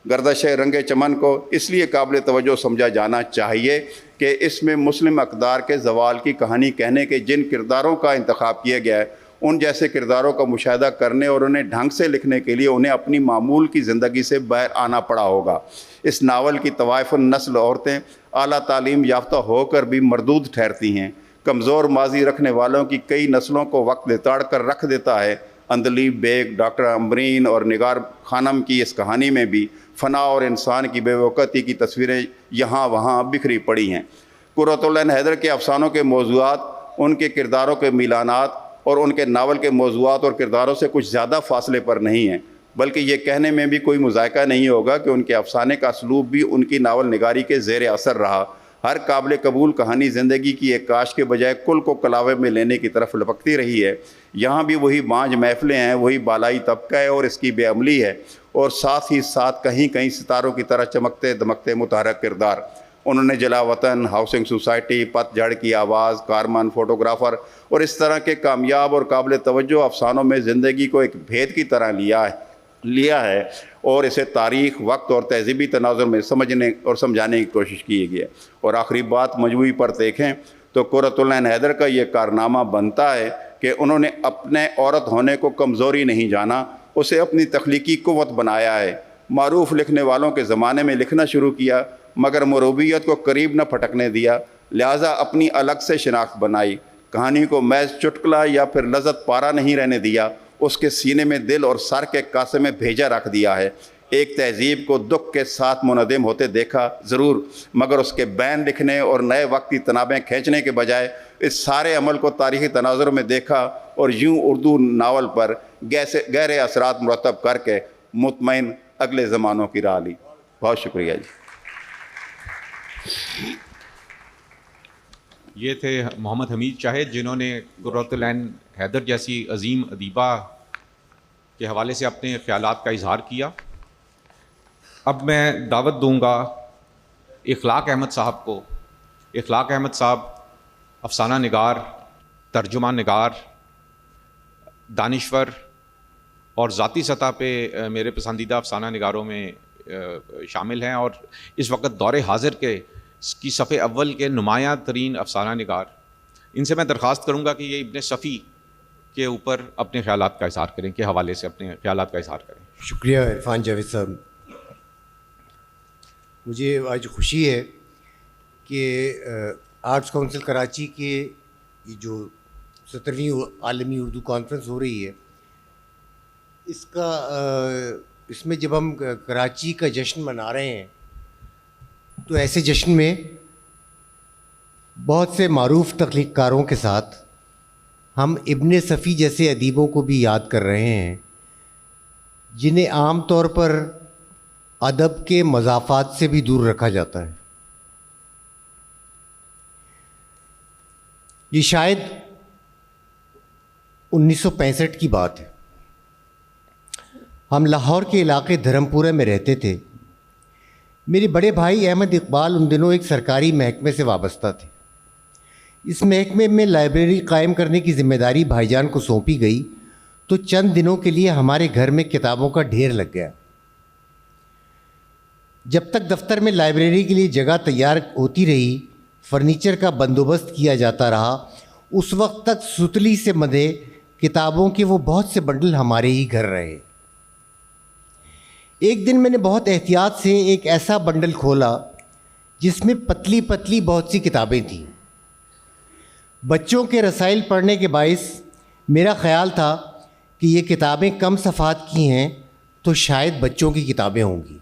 گردش رنگ چمن کو اس لیے قابل توجہ سمجھا جانا چاہیے کہ اس میں مسلم اقدار کے زوال کی کہانی کہنے کے جن کرداروں کا انتخاب کیا گیا ہے، ان جیسے کرداروں کا مشاہدہ کرنے اور انہیں ڈھنگ سے لکھنے کے لیے انہیں اپنی معمول کی زندگی سے باہر آنا پڑا ہوگا۔ اس ناول کی طوائف النسل عورتیں اعلیٰ تعلیم یافتہ ہو کر بھی مردود ٹھہرتی ہیں۔ کمزور ماضی رکھنے والوں کی کئی نسلوں کو وقت لتاڑ کر رکھ دیتا ہے۔ اندلیب بیگ، ڈاکٹر امبرین اور نگار خانم کی اس کہانی میں بھی فنا اور انسان کی بے وقتی کی تصویریں یہاں وہاں بکھری پڑی ہیں۔ قرۃ العین حیدر کے افسانوں کے موضوعات ان کے کرداروں کے میلانات اور ان کے ناول کے موضوعات اور کرداروں سے کچھ زیادہ فاصلے پر نہیں ہیں، بلکہ یہ کہنے میں بھی کوئی مذائقہ نہیں ہوگا کہ ان کے افسانے کا اسلوب بھی ان کی ناول نگاری کے زیر اثر رہا۔ ہر قابل قبول کہانی زندگی کی ایک کاش کے بجائے کل کو کلاوے میں لینے کی طرف لپکتی رہی ہے۔ یہاں بھی وہی بانج محفلیں ہیں، وہی بالائی طبقہ ہے اور اس کی بے عملی ہے، اور ساتھ ہی ساتھ کہیں کہیں ستاروں کی طرح چمکتے دمکتے متحرک کردار۔ انہوں نے جلا وطن، ہاؤسنگ سوسائٹی، پت جھڑ کی آواز، کارمن، فوٹوگرافر اور اس طرح کے کامیاب اور قابل توجہ افسانوں میں زندگی کو ایک بھید کی طرح لیا ہے لیا ہے اور اسے تاریخ، وقت اور تہذیبی تناظر میں سمجھنے اور سمجھانے کی کوشش کی گئی ہے۔ اور آخری بات مجموعی پر دیکھیں تو قرۃ العین حیدر کا یہ کارنامہ بنتا ہے کہ انہوں نے اپنے عورت ہونے کو کمزوری نہیں جانا، اسے اپنی تخلیقی قوت بنایا ہے۔ معروف لکھنے والوں کے زمانے میں لکھنا شروع کیا مگر مروبیت کو قریب نہ پھٹکنے دیا، لہٰذا اپنی الگ سے شناخت بنائی۔ کہانی کو محض چٹکلا یا پھر لذت پارا نہیں رہنے دیا، اس کے سینے میں دل اور سر کے کاسے میں بھیجا رکھ دیا ہے۔ ایک تہذیب کو دکھ کے ساتھ منہدم ہوتے دیکھا ضرور، مگر اس کے بین لکھنے اور نئے وقت کی تنابیں کھینچنے کے بجائے اس سارے عمل کو تاریخی تناظر میں دیکھا اور یوں اردو ناول پر گہرے اثرات مرتب کر کے مطمئن اگلے زمانوں کی راہ لی۔ بہت شکریہ جی۔
یہ تھے محمد حمید شاہد، جنہوں نے قرۃ العین حیدر جیسی عظیم ادیبہ کے حوالے سے اپنے خیالات کا اظہار کیا۔ اب میں دعوت دوں گا اخلاق احمد صاحب کو۔ اخلاق احمد صاحب افسانہ نگار، ترجمہ نگار، دانشور اور ذاتی سطح پہ میرے پسندیدہ افسانہ نگاروں میں شامل ہیں، اور اس وقت دور حاضر کی صفحے اول کے نمایاں ترین افسانہ نگار۔ ان سے میں درخواست کروں گا کہ یہ ابن صفی کے اوپر اپنے خیالات کا اظہار کریں، کے حوالے سے اپنے خیالات کا اظہار کریں۔
شکریہ عرفان جاوید صاحب۔ مجھے آج خوشی ہے کہ آرٹس کونسل کراچی کے یہ جو 17ویں عالمی اردو کانفرنس ہو رہی ہے، اس میں جب ہم کراچی کا جشن منا رہے ہیں تو ایسے جشن میں بہت سے معروف تخلیق کاروں کے ساتھ ہم ابن صفی جیسے ادیبوں کو بھی یاد کر رہے ہیں، جنہیں عام طور پر ادب کے مضافات سے بھی دور رکھا جاتا ہے۔ یہ شاید 1965 کی بات ہے۔ ہم لاہور کے علاقے دھرمپورہ میں رہتے تھے۔ میرے بڑے بھائی احمد اقبال ان دنوں ایک سرکاری محکمے سے وابستہ تھے۔ اس محکمے میں لائبریری قائم کرنے کی ذمہ داری بھائی جان کو سونپی گئی تو چند دنوں کے لیے ہمارے گھر میں کتابوں کا ڈھیر لگ گیا۔ جب تک دفتر میں لائبریری کے لیے جگہ تیار ہوتی رہی، فرنیچر کا بندوبست کیا جاتا رہا، اس وقت تک ستلی سے مدے کتابوں کے وہ بہت سے بنڈل ہمارے ہی گھر رہے۔ ایک دن میں نے بہت احتیاط سے ایک ایسا بنڈل کھولا جس میں پتلی پتلی بہت سی کتابیں تھیں۔ بچوں کے رسائل پڑھنے کے باعث میرا خیال تھا کہ یہ کتابیں کم صفحات کی ہیں تو شاید بچوں کی کتابیں ہوں گی۔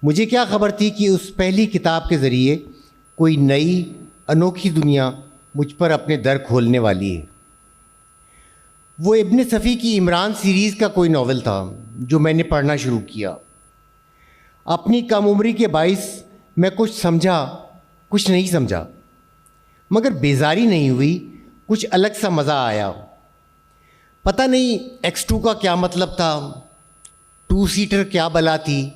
مجھے کیا خبر تھی کہ اس پہلی کتاب کے ذریعے کوئی نئی انوکھی دنیا مجھ پر اپنے در کھولنے والی ہے۔ وہ ابن صفی کی عمران سیریز کا کوئی ناول تھا جو میں نے پڑھنا شروع کیا۔ اپنی کم عمری کے باعث میں کچھ سمجھا، کچھ نہیں سمجھا، مگر بیزاری نہیں ہوئی، کچھ الگ سا مزہ آیا۔ پتہ نہیں X2 کا کیا مطلب تھا، 2 سیٹر کیا بلا تھی،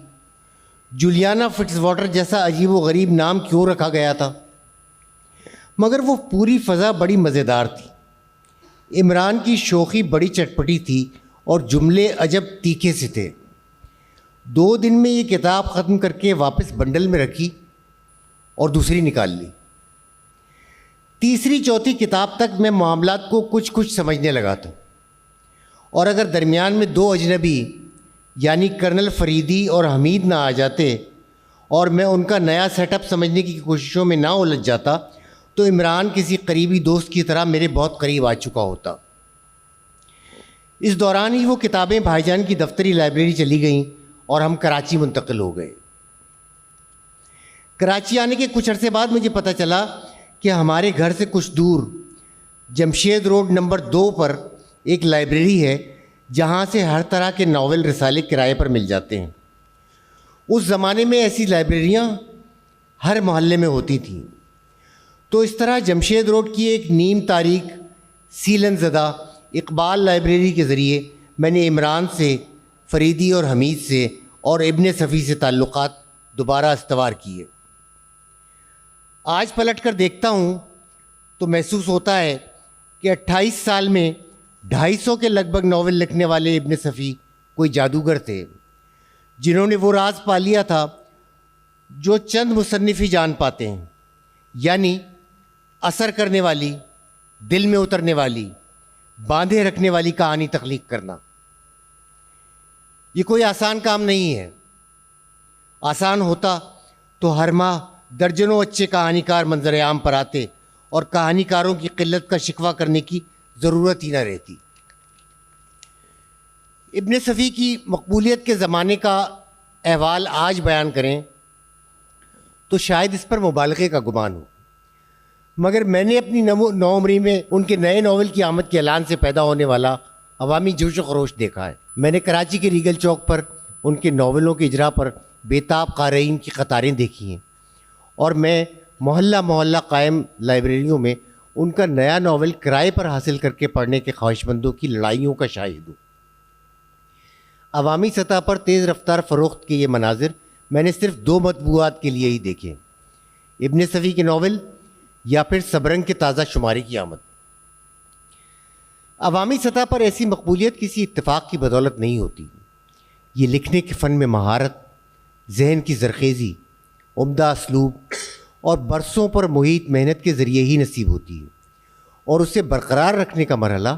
جولیانا فٹز واٹر جیسا عجیب و غریب نام کیوں رکھا گیا تھا، مگر وہ پوری فضا بڑی مزیدار تھی۔ عمران کی شوخی بڑی چٹپٹی تھی اور جملے عجب تیکھے سے تھے۔ 2 دن میں یہ کتاب ختم کر کے واپس بنڈل میں رکھی اور دوسری نکال لی۔ تیسری چوتھی کتاب تک میں معاملات کو کچھ کچھ سمجھنے لگا تھا، اور اگر درمیان میں 2 اجنبی یعنی کرنل فریدی اور حمید نہ آ جاتے اور میں ان کا نیا سیٹ اپ سمجھنے کی کوششوں میں نہ الجھ جاتا تو عمران کسی قریبی دوست کی طرح میرے بہت قریب آ چکا ہوتا۔ اس دوران ہی وہ کتابیں بھائی جان کی دفتری لائبریری چلی گئیں اور ہم کراچی منتقل ہو گئے۔ کراچی آنے کے کچھ عرصے بعد مجھے پتہ چلا کہ ہمارے گھر سے کچھ دور جمشید روڈ نمبر 2 پر ایک لائبریری ہے جہاں سے ہر طرح کے ناول رسالے کرائے پر مل جاتے ہیں۔ اس زمانے میں ایسی لائبریریاں ہر محلے میں ہوتی تھیں، تو اس طرح جمشید روڈ کی ایک نیم تاریخ سیلن زدہ اقبال لائبریری کے ذریعے میں نے عمران سے، فریدی اور حمید سے اور ابن صفی سے تعلقات دوبارہ استوار کیے۔ آج پلٹ کر دیکھتا ہوں تو محسوس ہوتا ہے کہ 28 سال میں 250 کے لگ بھگ ناول لکھنے والے ابن صفی کوئی جادوگر تھے جنہوں نے وہ راز پا لیا تھا جو چند مصنف ہی جان پاتے ہیں، یعنی اثر کرنے والی، دل میں اترنے والی، باندھے رکھنے والی کہانی تخلیق کرنا۔ یہ کوئی آسان کام نہیں ہے۔ آسان ہوتا تو ہر ماہ درجنوں اچھے کہانی کار منظر عام پر آتے اور کہانی کاروں کی قلت کا شکوہ کرنے کی ضرورت ہی نہ رہتی۔ ابن صفی کی مقبولیت کے زمانے کا احوال آج بیان کریں تو شاید اس پر مبالغے کا گمان ہو، مگر میں نے اپنی نوعمری میں ان کے نئے ناول کی آمد کے اعلان سے پیدا ہونے والا عوامی جوش و خروش دیکھا ہے۔ میں نے کراچی کے ریگل چوک پر ان کے ناولوں کے اجرا پر بےتاب قارئین کی قطاریں دیکھی ہیں، اور میں محلہ محلہ قائم لائبریریوں میں ان کا نیا ناول کرائے پر حاصل کر کے پڑھنے کے خواہشمندوں کی لڑائیوں کا شاہد ہوں۔ عوامی سطح پر تیز رفتار فروخت کے یہ مناظر میں نے صرف 2 مطبوعات کے لیے ہی دیکھے، ابن صفی کے ناول یا پھر سبرنگ کے تازہ شمارے کی آمد۔ عوامی سطح پر ایسی مقبولیت کسی اتفاق کی بدولت نہیں ہوتی، یہ لکھنے کے فن میں مہارت، ذہن کی زرخیزی، عمدہ اسلوب اور برسوں پر محیط محنت کے ذریعے ہی نصیب ہوتی ہے، اور اسے برقرار رکھنے کا مرحلہ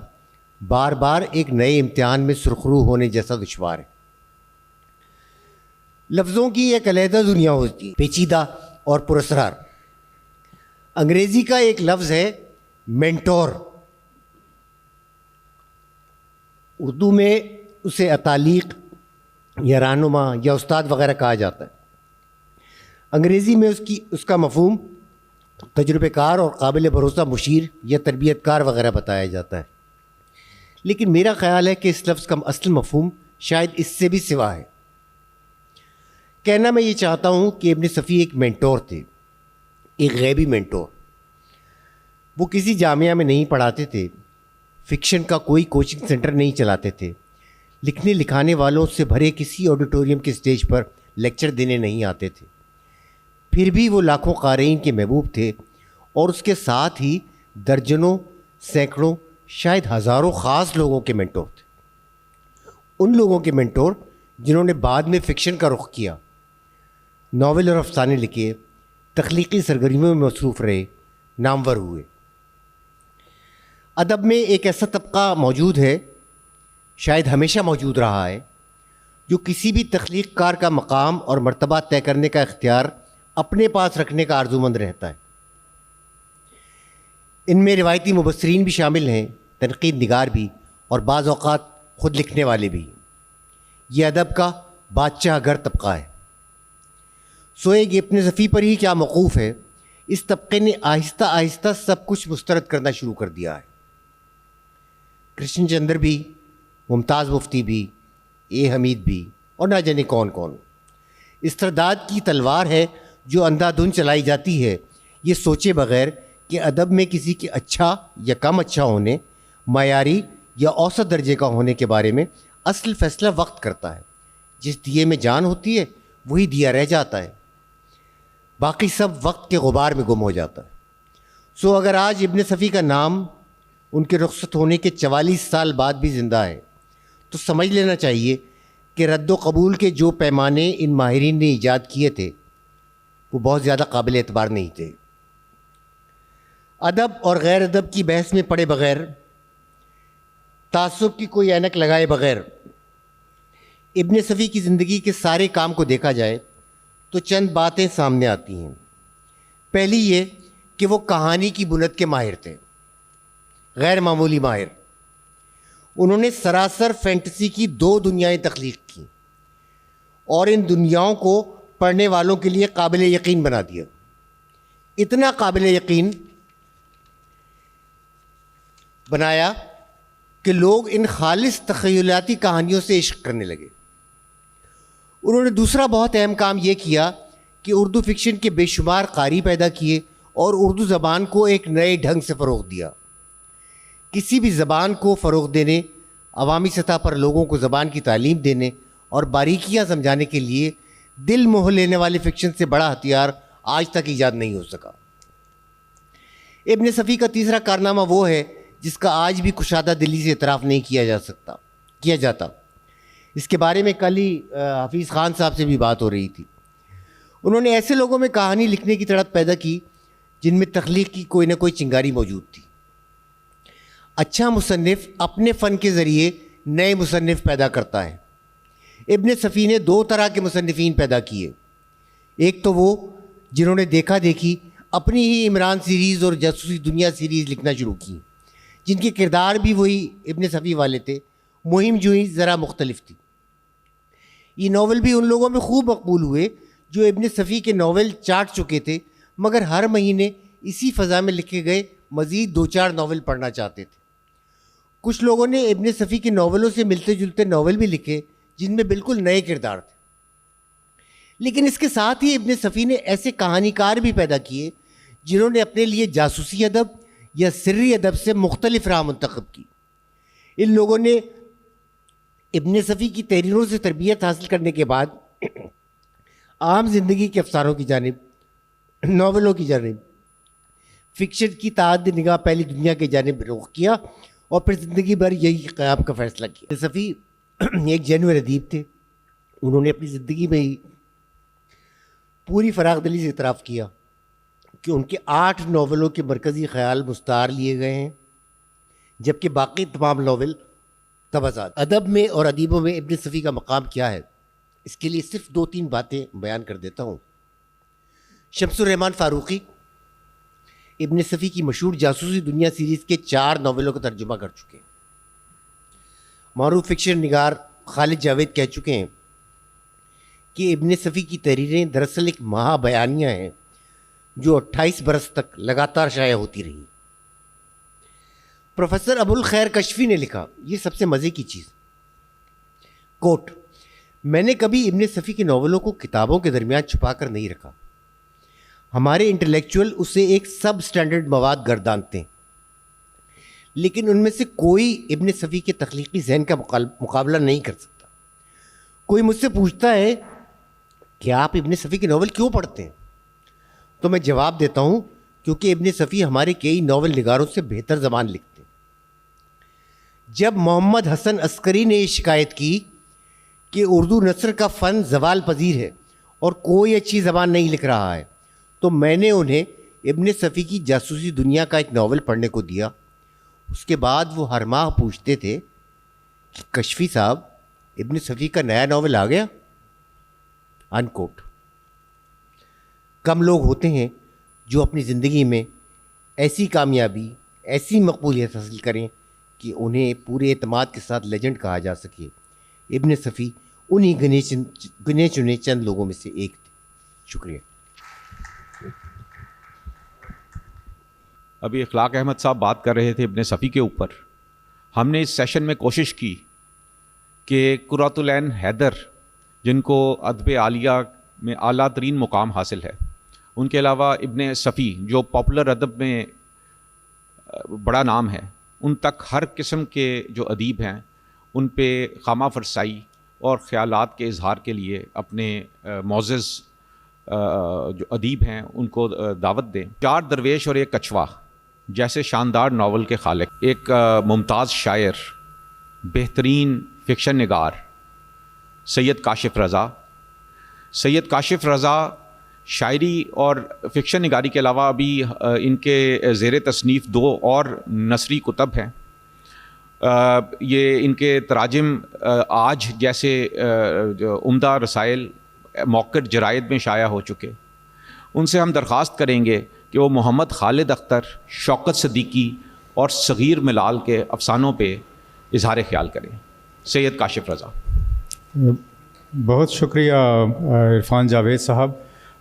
بار بار ایک نئے امتحان میں سرخرو ہونے جیسا دشوار ہے۔ لفظوں کی ایک علیحدہ دنیا ہوتی ہے، پیچیدہ اور پراسرار۔ انگریزی کا ایک لفظ ہے مینٹور، اردو میں اسے اتالیق یا رہنما یا استاد وغیرہ کہا جاتا ہے۔ انگریزی میں اس کا مفہوم تجربہ کار اور قابل بھروسہ مشیر یا تربیت کار وغیرہ بتایا جاتا ہے، لیکن میرا خیال ہے کہ اس لفظ کا اصل مفہوم شاید اس سے بھی سوا ہے۔ کہنا میں یہ چاہتا ہوں کہ ابن صفی ایک مینٹور تھے، ایک غیبی مینٹور۔ وہ کسی جامعہ میں نہیں پڑھاتے تھے، فکشن کا کوئی کوچنگ سینٹر نہیں چلاتے تھے، لکھنے لکھانے والوں سے بھرے کسی آڈیٹوریم کے اسٹیج پر لیکچر دینے نہیں آتے تھے، پھر بھی وہ لاکھوں قارئین کے محبوب تھے، اور اس کے ساتھ ہی درجنوں، سینکڑوں، شاید ہزاروں خاص لوگوں کے مینٹور تھے۔ ان لوگوں کے مینٹور جنہوں نے بعد میں فکشن کا رخ کیا، ناول اور افسانے لکھے، تخلیقی سرگرمیوں میں مصروف رہے، نامور ہوئے۔ ادب میں ایک ایسا طبقہ موجود ہے، شاید ہمیشہ موجود رہا ہے، جو کسی بھی تخلیق کار کا مقام اور مرتبہ طے کرنے کا اختیار اپنے پاس رکھنے کا آرزومند رہتا ہے۔ ان میں روایتی مبصرین بھی شامل ہیں، تنقید نگار بھی، اور بعض اوقات خود لکھنے والے بھی۔ یہ ادب کا بادشاہ گر طبقہ ہے۔ سوئے ابن صفی پر ہی کیا موقوف ہے، اس طبقے نے آہستہ آہستہ سب کچھ مسترد کرنا شروع کر دیا ہے۔ کرشن چندر بھی، ممتاز مفتی بھی، اے حمید بھی، اور نہ جانے کون کون۔ استرداد کی تلوار ہے جو اندھا دھند چلائی جاتی ہے، یہ سوچے بغیر کہ ادب میں کسی کے اچھا یا کم اچھا ہونے، معیاری یا اوسط درجے کا ہونے کے بارے میں اصل فیصلہ وقت کرتا ہے۔ جس دیے میں جان ہوتی ہے وہی دیا رہ جاتا ہے، باقی سب وقت کے غبار میں گم ہو جاتا ہے۔ سو اگر آج ابن صفی کا نام ان کے رخصت ہونے کے 44 سال بعد بھی زندہ ہے تو سمجھ لینا چاہیے کہ رد و قبول کے جو پیمانے ان ماہرین نے ایجاد کیے تھے وہ بہت زیادہ قابل اعتبار نہیں تھے۔ ادب اور غیر ادب کی بحث میں پڑے بغیر، تعصب کی کوئی اینک لگائے بغیر ابن صفی کی زندگی کے سارے کام کو دیکھا جائے تو چند باتیں سامنے آتی ہیں۔ پہلی یہ کہ وہ کہانی کی بنت کے ماہر تھے، غیر معمولی ماہر۔ انہوں نے سراسر فینٹیسی کی 2 دنیایں تخلیق کی اور ان دنیاؤں کو پڑھنے والوں کے لیے قابل یقین بنا دیا۔ اتنا قابل یقین بنایا کہ لوگ ان خالص تخیلاتی کہانیوں سے عشق کرنے لگے۔ انہوں نے دوسرا بہت اہم کام یہ کیا کہ اردو فکشن کے بے شمار قاری پیدا کیے اور اردو زبان کو ایک نئے ڈھنگ سے فروغ دیا۔ کسی بھی زبان کو فروغ دینے، عوامی سطح پر لوگوں کو زبان کی تعلیم دینے اور باریکیاں سمجھانے کے لیے دل موہ لینے والے فکشن سے بڑا ہتھیار آج تک ایجاد نہیں ہو سکا۔ ابن صفی کا تیسرا کارنامہ وہ ہے جس کا آج بھی کشادہ دلی سے اعتراف نہیں کیا جاتا۔ اس کے بارے میں کل ہی حفیظ خان صاحب سے بھی بات ہو رہی تھی. انہوں نے ایسے لوگوں میں کہانی لکھنے کی تڑپ پیدا کی جن میں تخلیق کی کوئی نہ کوئی چنگاری موجود تھی. اچھا مصنف اپنے فن کے ذریعے نئے مصنف پیدا کرتا ہے. ابن صفی نے 2 طرح کے مصنفین پیدا کیے. ایک تو وہ جنہوں نے دیکھا دیکھی اپنی ہی عمران سیریز اور جاسوسی دنیا سیریز لکھنا شروع کی، جن کے کردار بھی وہی ابن صفی والے تھے، مہم جوئی ذرا مختلف تھی. یہ ناول بھی ان لوگوں میں خوب مقبول ہوئے جو ابن صفی کے ناول چاٹ چکے تھے، مگر ہر مہینے اسی فضا میں لکھے گئے مزید 2-4 ناول پڑھنا چاہتے تھے. کچھ لوگوں نے ابن صفی کے ناولوں سے ملتے جلتے ناول بھی لکھے جن میں بالکل نئے کردار تھے. لیکن اس کے ساتھ ہی ابن صفی نے ایسے کہانی کار بھی پیدا کیے جنہوں نے اپنے لیے جاسوسی ادب یا سری ادب سے مختلف راہ منتخب کی. ان لوگوں نے ابن صفی کی تحریروں سے تربیت حاصل کرنے کے بعد عام زندگی کے افسانوں کی جانب، ناولوں کی جانب، فکشن کی تعدد نگاہ پہلی دنیا کی جانب رخ کیا اور پھر زندگی بھر یہی قیام کا فیصلہ کیا. صفی ایک جینوئن ادیب تھے. انہوں نے اپنی زندگی میں ہی پوری فراغ دلی سے اعتراف کیا کہ ان کے 8 ناولوں کے مرکزی خیال مستعار لیے گئے ہیں، جبکہ باقی تمام ناول تبازات. ادب میں اور ادیبوں میں ابن صفی کا مقام کیا ہے، اس کے لیے صرف 2-3 باتیں بیان کر دیتا ہوں. شمس الرحمن فاروقی ابن صفی کی مشہور جاسوسی دنیا سیریز کے 4 ناولوں کا ترجمہ کر چکے ہیں. معروف فکشن نگار خالد جاوید کہہ چکے ہیں کہ ابن صفی کی تحریریں دراصل ایک مہا بیانیہ ہیں جو 28 برس تک لگاتار شائع ہوتی رہی. پروفیسر ابو الخیر کشفی نے لکھا، یہ سب سے مزے کی چیز، کوٹ: میں نے کبھی ابن صفی کے ناولوں کو کتابوں کے درمیان چھپا کر نہیں رکھا. ہمارے انٹلیکچوئل اسے ایک سب سٹینڈرڈ مواد گردانتے ہیں، لیکن ان میں سے کوئی ابن صفی کے تخلیقی ذہن کا مقابلہ نہیں کر سکتا. کوئی مجھ سے پوچھتا ہے کہ آپ ابن صفی کے ناول کیوں پڑھتے ہیں، تو میں جواب دیتا ہوں کیونکہ ابن صفی ہمارے کئی ناول نگاروں سے بہتر زبان لکھتے ہیں. جب محمد حسن عسکری نے یہ شکایت کی کہ اردو نثر کا فن زوال پذیر ہے اور کوئی اچھی زبان نہیں لکھ رہا ہے، تو میں نے انہیں ابن صفی کی جاسوسی دنیا کا ایک ناول پڑھنے کو دیا. اس کے بعد وہ ہر ماہ پوچھتے تھے کہ کشفی صاحب ابن صفی کا نیا ناول آ گیا، ان کوٹ. کم لوگ ہوتے ہیں جو اپنی زندگی میں ایسی کامیابی، ایسی مقبولیت حاصل کریں کہ انہیں پورے اعتماد کے ساتھ لیجنڈ کہا جا سکے. ابن صفی انہی گنے چنے چند لوگوں میں سے ایک تھے. شکریہ.
ابھی اخلاق احمد صاحب بات کر رہے تھے ابن صفی کے اوپر. ہم نے اس سیشن میں کوشش کی کہ قرۃ العین حیدر، جن کو ادب عالیہ میں اعلیٰ ترین مقام حاصل ہے، ان کے علاوہ ابن صفی جو پاپولر ادب میں بڑا نام ہے، ان تک ہر قسم کے جو ادیب ہیں ان پہ خامہ فرسائی اور خیالات کے اظہار کے لیے اپنے معزز جو ادیب ہیں ان کو دعوت دیں. 4 درویش اور ایک کچھوا جیسے شاندار ناول کے خالق، ایک ممتاز شاعر، بہترین فکشن نگار سید کاشف رضا. سید کاشف رضا شاعری اور فکشن نگاری کے علاوہ ابھی ان کے زیر تصنیف 2 اور نثری کتب ہیں. یہ ان کے تراجم آج جیسے عمدہ رسائل موقر جرائد میں شائع ہو چکے. ان سے ہم درخواست کریں گے کہ وہ محمد خالد اختر، شوکت صدیقی اور صغیر ملال کے افسانوں پہ اظہار خیال کریں. سید کاشف رضا.
بہت شکریہ عرفان جاوید صاحب.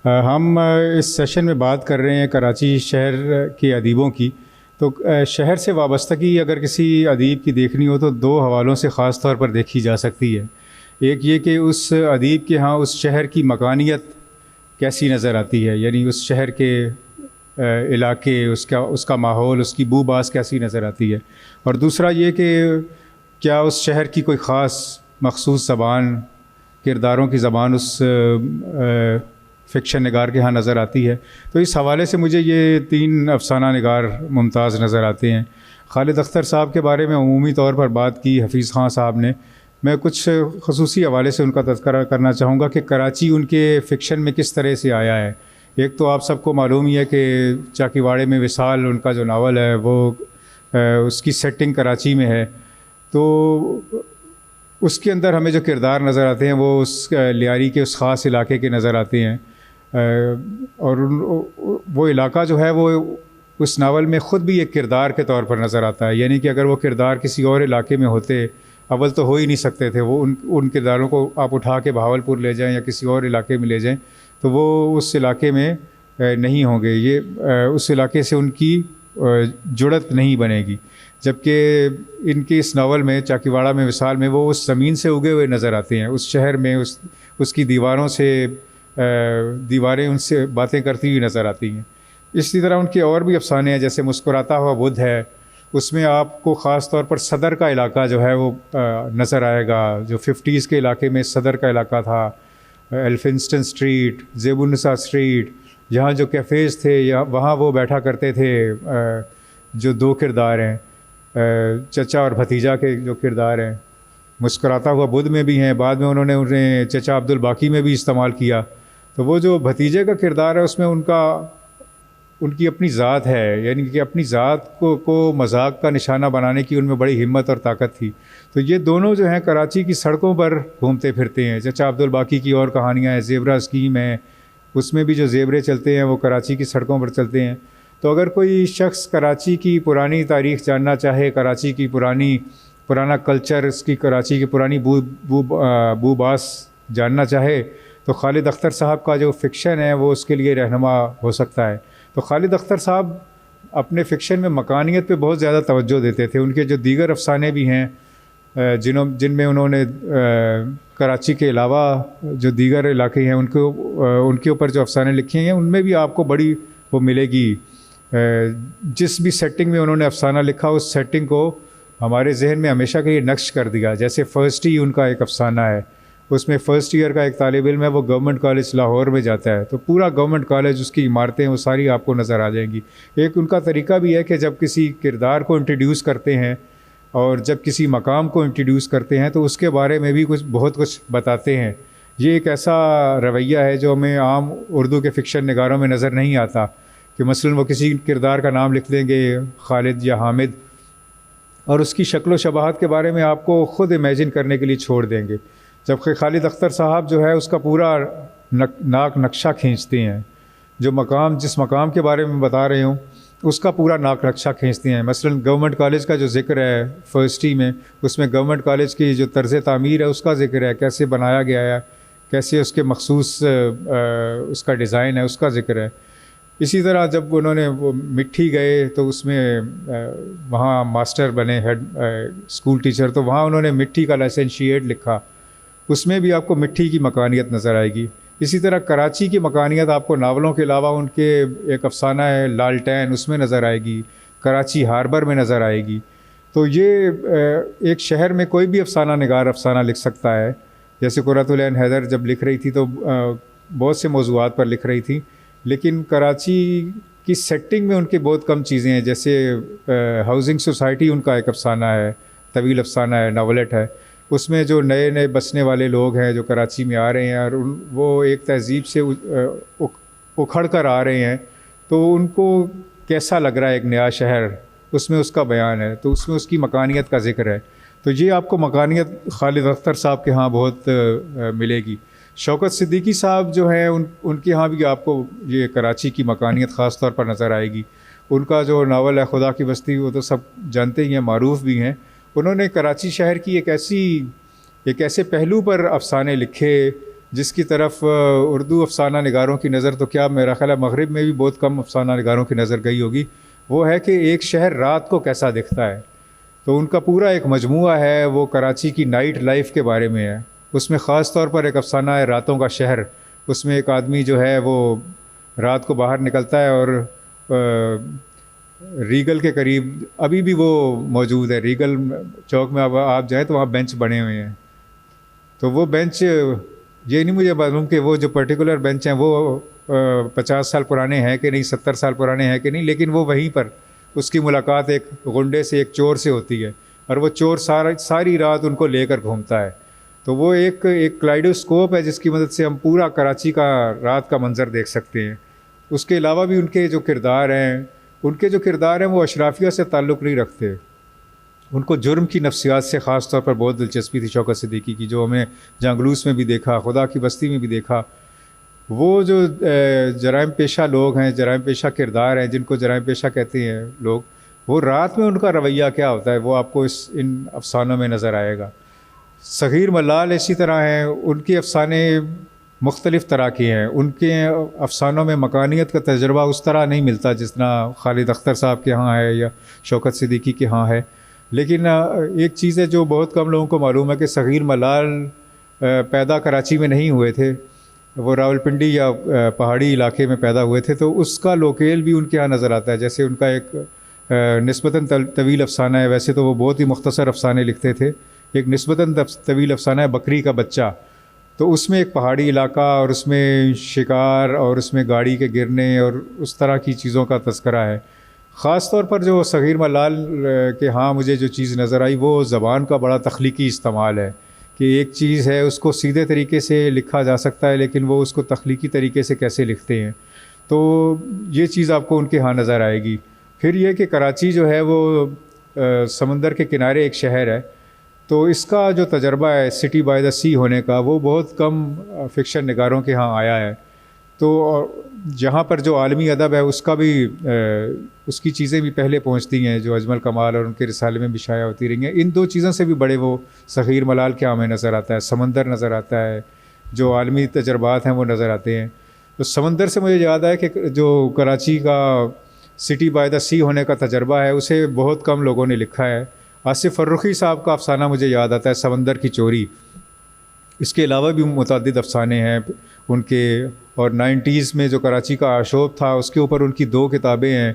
ہم اس سیشن میں بات کر رہے ہیں کراچی شہر کے ادیبوں کی. تو شہر سے وابستگی اگر کسی ادیب کی دیکھنی ہو تو 2 حوالوں سے خاص طور پر دیکھی جا سکتی ہے. ایک یہ کہ اس ادیب کے ہاں اس شہر کی مکانیت کیسی نظر آتی ہے، یعنی اس شہر کے علاقے، اس کا ماحول، اس کی بو باس کیسی نظر آتی ہے. اور دوسرا یہ کہ کیا اس شہر کی کوئی خاص مخصوص زبان، کرداروں کی زبان اس فکشن نگار کے ہاں نظر آتی ہے. تو اس حوالے سے مجھے یہ 3 افسانہ نگار ممتاز نظر آتے ہیں. خالد اختر صاحب کے بارے میں عمومی طور پر بات کی حفیظ خان صاحب نے، میں کچھ خصوصی حوالے سے ان کا تذکرہ کرنا چاہوں گا کہ کراچی ان کے فکشن میں کس طرح سے آیا ہے. ایک تو آپ سب کو معلوم ہی ہے کہ چاکی واڑے میں وصال ان کا جو ناول ہے وہ اس کی سیٹنگ کراچی میں ہے. تو اس کے اندر ہمیں جو کردار نظر آتے ہیں وہ اس لیاری کے اس خاص علاقے کے نظر آتے ہیں, اور وہ علاقہ جو ہے وہ اس ناول میں خود بھی ایک کردار کے طور پر نظر آتا ہے. یعنی کہ اگر وہ کردار کسی اور علاقے میں ہوتے, اول تو ہو ہی نہیں سکتے تھے, وہ ان کرداروں کو آپ اٹھا کے بہاولپور لے جائیں یا کسی اور علاقے میں لے جائیں تو وہ اس علاقے میں نہیں ہوں گے, یہ اس علاقے سے ان کی جڑت نہیں بنے گی. جبکہ ان کے اس ناول میں چاکی واڑہ میں وصال میں وہ اس زمین سے اگے ہوئے نظر آتے ہیں, اس شہر میں اس کی دیواریں ان سے باتیں کرتی ہوئی نظر آتی ہیں. اسی طرح ان کے اور بھی افسانے ہیں, جیسے مسکراتا ہوا بدھ ہے, اس میں آپ کو خاص طور پر صدر کا علاقہ جو ہے وہ نظر آئے گا, جو 50s کے علاقے میں صدر کا علاقہ تھا, ایلفنسٹن اسٹریٹ, زیب النساء اسٹریٹ, جہاں جو کیفیز تھے وہاں وہ بیٹھا کرتے تھے. جو دو کردار ہیں چچا اور بھتیجا کے جو کردار ہیں, مسکراتا ہوا بدھ میں بھی ہیں, بعد میں انہوں نے انہیں چچا عبد الباقی میں بھی استعمال کیا. تو وہ جو بھتیجے کا کردار ہے اس میں ان کی اپنی ذات ہے, یعنی کہ اپنی ذات کو مذاق کا نشانہ بنانے کی ان میں بڑی ہمت اور طاقت تھی. تو یہ دونوں جو ہیں کراچی کی سڑکوں پر گھومتے پھرتے ہیں. چچا عبد الباقی کی اور کہانیاں ہیں, زیبرا اسکیم ہے, اس میں بھی جو زیبرے چلتے ہیں وہ کراچی کی سڑکوں پر چلتے ہیں. تو اگر کوئی شخص کراچی کی پرانی تاریخ جاننا چاہے, کراچی کی پرانا کلچر, اس کی کراچی کی پرانی بو باس جاننا چاہے تو خالد اختر صاحب کا جو فکشن ہے وہ اس کے لیے رہنما ہو سکتا ہے. تو خالد اختر صاحب اپنے فکشن میں مکانیت پہ بہت زیادہ توجہ دیتے تھے. ان کے جو دیگر افسانے بھی ہیں جن میں انہوں نے کراچی کے علاوہ جو دیگر علاقے ہیں ان کے اوپر جو افسانے لکھے ہیں ان میں بھی آپ کو بڑی وہ ملے گی. جس بھی سیٹنگ میں انہوں نے افسانہ لکھا اس سیٹنگ کو ہمارے ذہن میں ہمیشہ کے لیے نقش کر دیا. جیسے فرسٹ ہی ان کا ایک افسانہ ہے, اس میں فرسٹ ایئر کا ایک طالب علم ہے, وہ گورنمنٹ کالج لاہور میں جاتا ہے, تو پورا گورنمنٹ کالج, اس کی عمارتیں وہ ساری آپ کو نظر آ جائیں گی. ایک ان کا طریقہ بھی ہے کہ جب کسی کردار کو انٹروڈیوس کرتے ہیں اور جب کسی مقام کو انٹروڈیوس کرتے ہیں تو اس کے بارے میں بھی بہت کچھ بتاتے ہیں. یہ ایک ایسا رویہ ہے جو ہمیں عام اردو کے فکشن نگاروں میں نظر نہیں آتا, کہ مثلاً وہ کسی کردار کا نام لکھ دیں گے خالد یا حامد, اور اس کی شکل و شباہت کے بارے میں آپ کو خود امیجن کرنے کے لیے چھوڑ دیں گے. جبکہ خالد اختر صاحب جو ہے اس کا پورا ناک نقشہ کھینچتے ہیں. جس مقام کے بارے میں بتا رہے ہوں اس کا پورا ناک نقشہ کھینچتے ہیں. مثلاً گورنمنٹ کالج کا جو ذکر ہے فرسٹی میں, اس میں گورنمنٹ کالج کی جو طرز تعمیر ہے اس کا ذکر ہے, کیسے بنایا گیا ہے, کیسے اس کے مخصوص اس کا ڈیزائن ہے, اس کا ذکر ہے. اسی طرح جب انہوں نے وہ مٹھی گئے تو اس میں وہاں ماسٹر بنے, ہیڈ اسکول ٹیچر, تو وہاں انہوں نے مٹھی کا لائسنشیٹ لکھا, اس میں بھی آپ کو مٹھی کی مکانیت نظر آئے گی. اسی طرح کراچی کی مکانیت آپ کو ناولوں کے علاوہ ان کے ایک افسانہ ہے لالٹین, اس میں نظر آئے گی, کراچی ہاربر میں نظر آئے گی. تو یہ ایک شہر میں کوئی بھی افسانہ نگار افسانہ لکھ سکتا ہے. جیسے قرۃ العین حیدر جب لکھ رہی تھی تو بہت سے موضوعات پر لکھ رہی تھی, لیکن کراچی کی سیٹنگ میں ان کے بہت کم چیزیں ہیں. جیسے ہاؤسنگ سوسائٹی ان کا ایک افسانہ ہے, طویل افسانہ ہے, ناولٹ ہے. اس میں جو نئے بسنے والے لوگ ہیں جو کراچی میں آ رہے ہیں اور وہ ایک تہذیب سے اکھڑ کر آ رہے ہیں, تو ان کو کیسا لگ رہا ہے ایک نیا شہر, اس میں اس کا بیان ہے. تو اس میں اس کی مکانیت کا ذکر ہے. تو یہ آپ کو مکانیت خالد اختر صاحب کے ہاں بہت ملے گی. شوکت صدیقی صاحب جو ہیں ان کے ہاں بھی آپ کو یہ کراچی کی مکانیت خاص طور پر نظر آئے گی. ان کا جو ناول ہے خدا کی بستی, وہ تو سب جانتے ہی ہیں, معروف بھی ہیں. انہوں نے کراچی شہر کی ایک ایسے پہلو پر افسانے لکھے جس کی طرف اردو افسانہ نگاروں کی نظر, تو کیا میرا خیال ہے مغرب میں بھی بہت کم افسانہ نگاروں کی نظر گئی ہوگی. وہ ہے کہ ایک شہر رات کو کیسا دکھتا ہے. تو ان کا پورا ایک مجموعہ ہے, وہ کراچی کی نائٹ لائف کے بارے میں ہے. اس میں خاص طور پر ایک افسانہ ہے راتوں کا شہر. اس میں ایک آدمی جو ہے وہ رات کو باہر نکلتا ہے اور ریگل کے قریب, ابھی بھی وہ موجود ہے, ریگل چوک میں آپ جائیں تو وہاں بینچ بنے ہوئے ہیں. تو وہ بینچ, یہ نہیں مجھے معلوم کہ وہ جو پرٹیکولر بینچ ہیں وہ 50 سال پرانے ہیں کہ نہیں, 70 سال پرانے ہیں کہ نہیں, لیکن وہ وہیں پر اس کی ملاقات ایک غنڈے سے, ایک چور سے ہوتی ہے. اور وہ چور ساری رات ان کو لے کر گھومتا ہے. تو وہ ایک کلائڈوسکوپ ہے جس کی مدد سے ہم پورا کراچی کا رات کا منظر دیکھ سکتے ہیں. اس کے علاوہ بھی ان کے جو کردار ہیں وہ اشرافیہ سے تعلق نہیں رکھتے. ان کو جرم کی نفسیات سے خاص طور پر بہت دلچسپی تھی شوکت صدیقی کی، جو ہمیں جانگلوس میں بھی دیکھا، خدا کی بستی میں بھی دیکھا. وہ جو جرائم پیشہ لوگ ہیں، جرائم پیشہ کردار ہیں، جن کو جرائم پیشہ کہتے ہیں لوگ، وہ رات میں ان کا رویہ کیا ہوتا ہے وہ آپ کو ان افسانوں میں نظر آئے گا. صغیر ملال اسی طرح ہیں، ان کے افسانے مختلف طرح کے ہیں. ان کے افسانوں میں مکانیت کا تجربہ اس طرح نہیں ملتا جس طرح خالد اختر صاحب کے ہاں ہے یا شوکت صدیقی کے ہاں ہے. لیکن ایک چیز ہے جو بہت کم لوگوں کو معلوم ہے کہ صغیر ملال پیدا کراچی میں نہیں ہوئے تھے، وہ راولپنڈی یا پہاڑی علاقے میں پیدا ہوئے تھے. تو اس کا لوکیل بھی ان کے ہاں نظر آتا ہے. جیسے ان کا ایک نسبتاً طویل افسانہ ہے، ویسے تو وہ بہت ہی مختصر افسانے لکھتے تھے. ایک نسبتاً طویل افسانہ ہے بکری کا بچہ. تو اس میں ایک پہاڑی علاقہ اور اس میں شکار اور اس میں گاڑی کے گرنے اور اس طرح کی چیزوں کا تذکرہ ہے. خاص طور پر جو صغیر ملال کے ہاں مجھے جو چیز نظر آئی وہ زبان کا بڑا تخلیقی استعمال ہے کہ ایک چیز ہے اس کو سیدھے طریقے سے لکھا جا سکتا ہے لیکن وہ اس کو تخلیقی طریقے سے کیسے لکھتے ہیں. تو یہ چیز آپ کو ان کے ہاں نظر آئے گی. پھر یہ کہ کراچی جو ہے وہ سمندر کے کنارے ایک شہر ہے، تو اس کا جو تجربہ ہے سٹی بائی دا سی ہونے کا وہ بہت کم فکشن نگاروں کے ہاں آیا ہے. تو جہاں پر جو عالمی ادب ہے اس کا بھی اس کی چیزیں بھی پہلے پہنچتی ہیں، جو اجمل کمال اور ان کے رسالے میں بھی شائع ہوتی رہی ہیں. ان دو چیزوں سے بھی بڑے وہ صغیر ملال کے ہمیں نظر آتا ہے. سمندر نظر آتا ہے، جو عالمی تجربات ہیں وہ نظر آتے ہیں. تو سمندر سے مجھے یاد ہے کہ جو کراچی کا سٹی بائی دا سی ہونے کا تجربہ ہے اسے بہت کم لوگوں نے لکھا ہے. آصف فرخی صاحب کا افسانہ مجھے یاد آتا ہے سمندر کی چوری. اس کے علاوہ بھی متعدد افسانے ہیں ان کے. اور 90s میں جو کراچی کا آشوب تھا اس کے اوپر ان کی 2 کتابیں ہیں.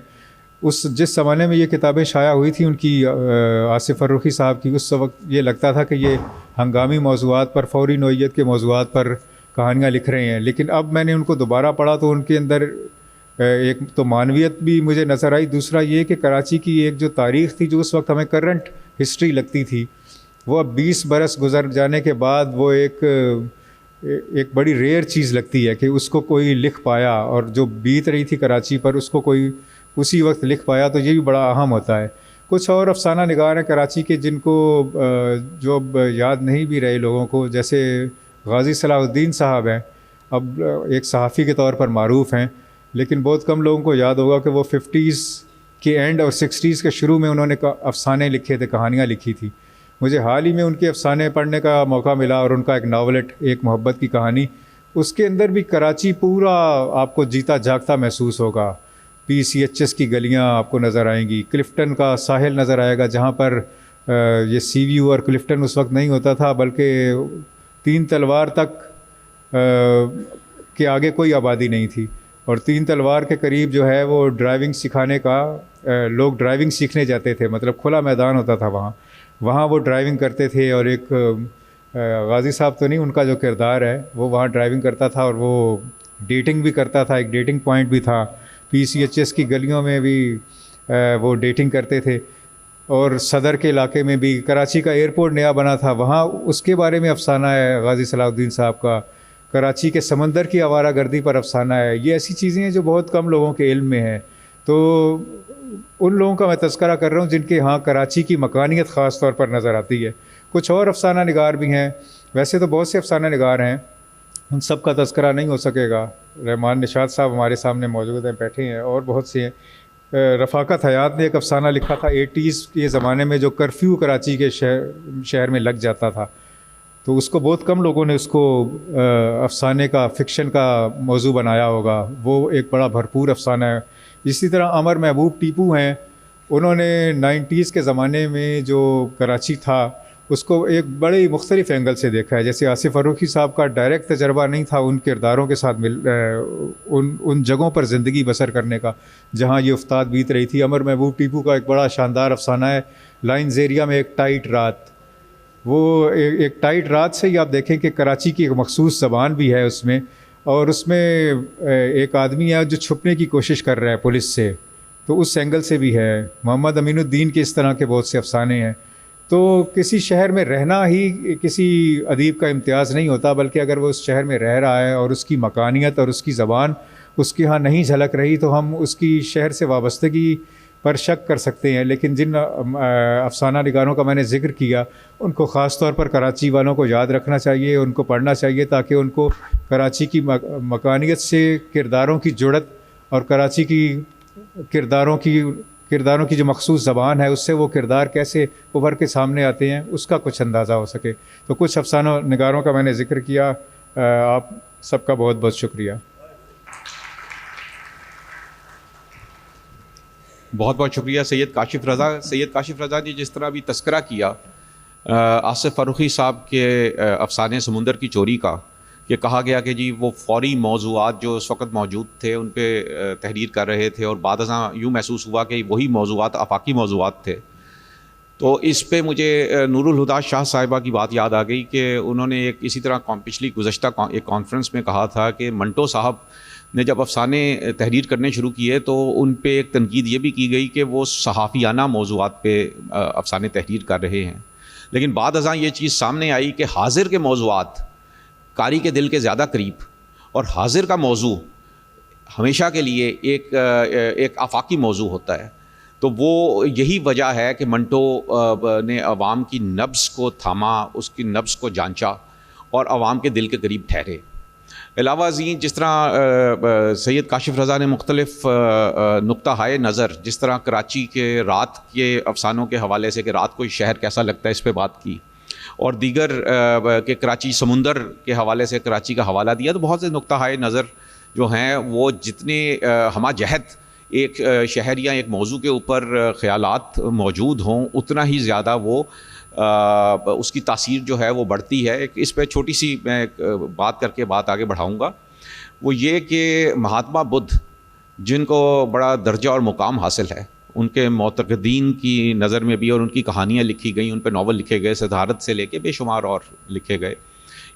جس زمانے میں یہ کتابیں شائع ہوئی تھیں ان کی آصف فرخی صاحب کی، اس وقت یہ لگتا تھا کہ یہ ہنگامی موضوعات پر، فوری نوعیت کے موضوعات پر کہانیاں لکھ رہے ہیں. لیکن اب میں نے ان کو دوبارہ پڑھا تو ان کے اندر ایک تو معنویت بھی مجھے نظر آئی، دوسرا یہ کہ کراچی کی ایک جو تاریخ تھی جو اس وقت ہمیں کرنٹ ہسٹری لگتی تھی، وہ اب 20 برس گزر جانے کے بعد وہ ایک بڑی ریئر چیز لگتی ہے کہ اس کو کوئی لکھ پایا، اور جو بیت رہی تھی کراچی پر اس کو کوئی اسی وقت لکھ پایا، تو یہ بھی بڑا اہم ہوتا ہے. کچھ اور افسانہ نگار ہیں کراچی کے جن کو جو اب یاد نہیں بھی رہے لوگوں کو، جیسے غازی صلاح الدین صاحب ہیں، اب ایک صحافی کے طور پر معروف ہیں، لیکن بہت کم لوگوں کو یاد ہوگا کہ وہ 50s کے اینڈ اور 60s کے شروع میں انہوں نے افسانے لکھے تھے، کہانیاں لکھی تھی. مجھے حال ہی میں ان کے افسانے پڑھنے کا موقع ملا اور ان کا ایک ناولٹ ایک محبت کی کہانی، اس کے اندر بھی کراچی پورا آپ کو جیتا جاگتا محسوس ہوگا. PCHS کی گلیاں آپ کو نظر آئیں گی، کلفٹن کا ساحل نظر آئے گا جہاں پر یہ سی ویو اور کلفٹن اس وقت نہیں ہوتا تھا بلکہ 3 تلوار تک کے آگے کوئی آبادی نہیں تھی. اور 3 تلوار کے قریب جو ہے وہ ڈرائیونگ سکھانے کا لوگ ڈرائیونگ سیکھنے جاتے تھے، مطلب کھلا میدان ہوتا تھا وہاں وہ ڈرائیونگ کرتے تھے. اور ایک غازی صاحب تو نہیں، ان کا جو کردار ہے وہ وہاں ڈرائیونگ کرتا تھا اور وہ ڈیٹنگ بھی کرتا تھا، ایک ڈیٹنگ پوائنٹ بھی تھا. PCHS کی گلیوں میں بھی وہ ڈیٹنگ کرتے تھے. اور صدر کے علاقے میں بھی، کراچی کا ایئرپورٹ نیا بنا تھا وہاں اس کے بارے میں افسانہ ہے غازی صلاح الدین صاحب کا. کراچی کے سمندر کی آوارہ گردی پر افسانہ ہے. یہ ایسی چیزیں ہیں جو بہت کم لوگوں کے علم میں ہیں. تو ان لوگوں کا میں تذکرہ کر رہا ہوں جن کے ہاں کراچی کی مکانیت خاص طور پر نظر آتی ہے. کچھ اور افسانہ نگار بھی ہیں، ویسے تو بہت سے افسانہ نگار ہیں، ان سب کا تذکرہ نہیں ہو سکے گا. رحمان نشاط صاحب ہمارے سامنے موجود ہیں، بیٹھے ہیں، اور بہت سے ہیں. رفاقت حیات نے ایک افسانہ لکھا تھا 80s کے زمانے میں، جو کرفیو کراچی کے شہر میں لگ جاتا تھا، تو اس کو بہت کم لوگوں نے اس کو افسانے کا، فکشن کا موضوع بنایا ہوگا. وہ ایک بڑا بھرپور افسانہ ہے. اسی طرح عمر محبوب ٹیپو ہیں، انہوں نے 90s کے زمانے میں جو کراچی تھا اس کو ایک بڑے مختلف اینگل سے دیکھا ہے. جیسے آصف فروخی صاحب کا ڈائریکٹ تجربہ نہیں تھا ان کرداروں کے ساتھ ان جگہوں پر زندگی بسر کرنے کا جہاں یہ افتاد بیت رہی تھی. عمر محبوب ٹیپو کا ایک بڑا شاندار افسانہ ہے لائنز ایریا میں ایک ٹائٹ رات. وہ ایک ٹائٹ رات سے ہی آپ دیکھیں کہ کراچی کی ایک مخصوص زبان بھی ہے اس میں، اور اس میں ایک آدمی ہے جو چھپنے کی کوشش کر رہا ہے پولیس سے، تو اس اینگل سے بھی ہے. محمد امین الدین کے اس طرح کے بہت سے افسانے ہیں. تو کسی شہر میں رہنا ہی کسی ادیب کا امتیاز نہیں ہوتا، بلکہ اگر وہ اس شہر میں رہ رہا ہے اور اس کی مکانیت اور اس کی زبان اس کے ہاں نہیں جھلک رہی تو ہم اس کی شہر سے وابستگی پر شک کر سکتے ہیں. لیکن جن افسانہ نگاروں کا میں نے ذکر کیا ان کو خاص طور پر کراچی والوں کو یاد رکھنا چاہیے، ان کو پڑھنا چاہیے، تاکہ ان کو کراچی کی مکانیت سے کرداروں کی جڑت اور کراچی کی کرداروں کی جو مخصوص زبان ہے اس سے وہ کردار کیسے ابھر کے سامنے آتے ہیں اس کا کچھ اندازہ ہو سکے. تو کچھ افسانہ نگاروں کا میں نے ذکر کیا. آپ سب کا بہت بہت شکریہ.
بہت بہت شکریہ سید کاشف رضا. سید کاشف رضا نے جس طرح بھی تذکرہ کیا آصف فروخی صاحب کے افسانے سمندر کی چوری کا، کہ کہا گیا کہ جی وہ فوری موضوعات جو اس وقت موجود تھے ان پہ تحریر کر رہے تھے، اور بعد ازاں یوں محسوس ہوا کہ وہی موضوعات آفاقی موضوعات تھے. تو اس پہ مجھے نور الہدا شاہ صاحبہ کی بات یاد آ گئی کہ انہوں نے ایک اسی طرح پچھلی گزشتہ ایک کانفرنس میں کہا تھا کہ منٹو صاحب نے جب افسانے تحریر کرنے شروع کیے تو ان پہ ایک تنقید یہ بھی کی گئی کہ وہ صحافیانہ موضوعات پہ افسانے تحریر کر رہے ہیں. لیکن بعد ازاں یہ چیز سامنے آئی کہ حاضر کے موضوعات قاری کے دل کے زیادہ قریب، اور حاضر کا موضوع ہمیشہ کے لیے ایک آفاقی موضوع ہوتا ہے. تو وہ یہی وجہ ہے کہ منٹو نے عوام کی نبض کو تھاما، اس کی نبض کو جانچا اور عوام کے دل کے قریب ٹھہرے. علاوہ ازیں جس طرح سید کاشف رضا نے مختلف نقطہ ہائے نظر، جس طرح کراچی کے رات کے افسانوں کے حوالے سے کہ رات کو شہر کیسا لگتا ہے اس پہ بات کی، اور دیگر کہ کراچی سمندر کے حوالے سے کراچی کا حوالہ دیا، تو بہت سے نقطہ ہائے نظر جو ہیں وہ جتنے ہمہ جہت ایک شہر یا ایک موضوع کے اوپر خیالات موجود ہوں اتنا ہی زیادہ وہ اس کی تاثیر جو ہے وہ بڑھتی ہے. اس پہ چھوٹی سی میں بات کر کے بات آگے بڑھاؤں گا. وہ یہ کہ مہاتما بدھ جن کو بڑا درجہ اور مقام حاصل ہے، ان کے معتقدین کی نظر میں بھی، اور ان کی کہانیاں لکھی گئیں، ان پہ ناول لکھے گئے، صدارت سے لے کے بے شمار اور لکھے گئے.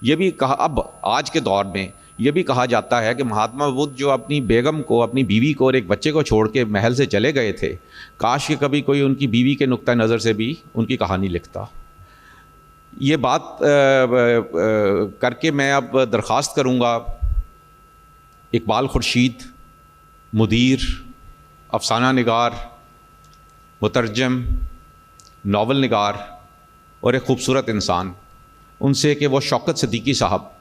یہ بھی کہا اب آج کے دور میں یہ بھی کہا جاتا ہے کہ مہاتما بدھ جو اپنی بیگم کو، اپنی بیوی کو اور ایک بچے کو چھوڑ کے محل سے چلے گئے تھے، کاش کہ کبھی کوئی ان کی بیوی کے نقطہ نظر سے بھی ان کی کہانی لکھتا. یہ بات کر کے میں اب درخواست کروں گا اقبال خورشید، مدیر، افسانہ نگار، مترجم، ناول نگار اور ایک خوبصورت انسان، ان سے کہ وہ شوکت صدیقی صاحب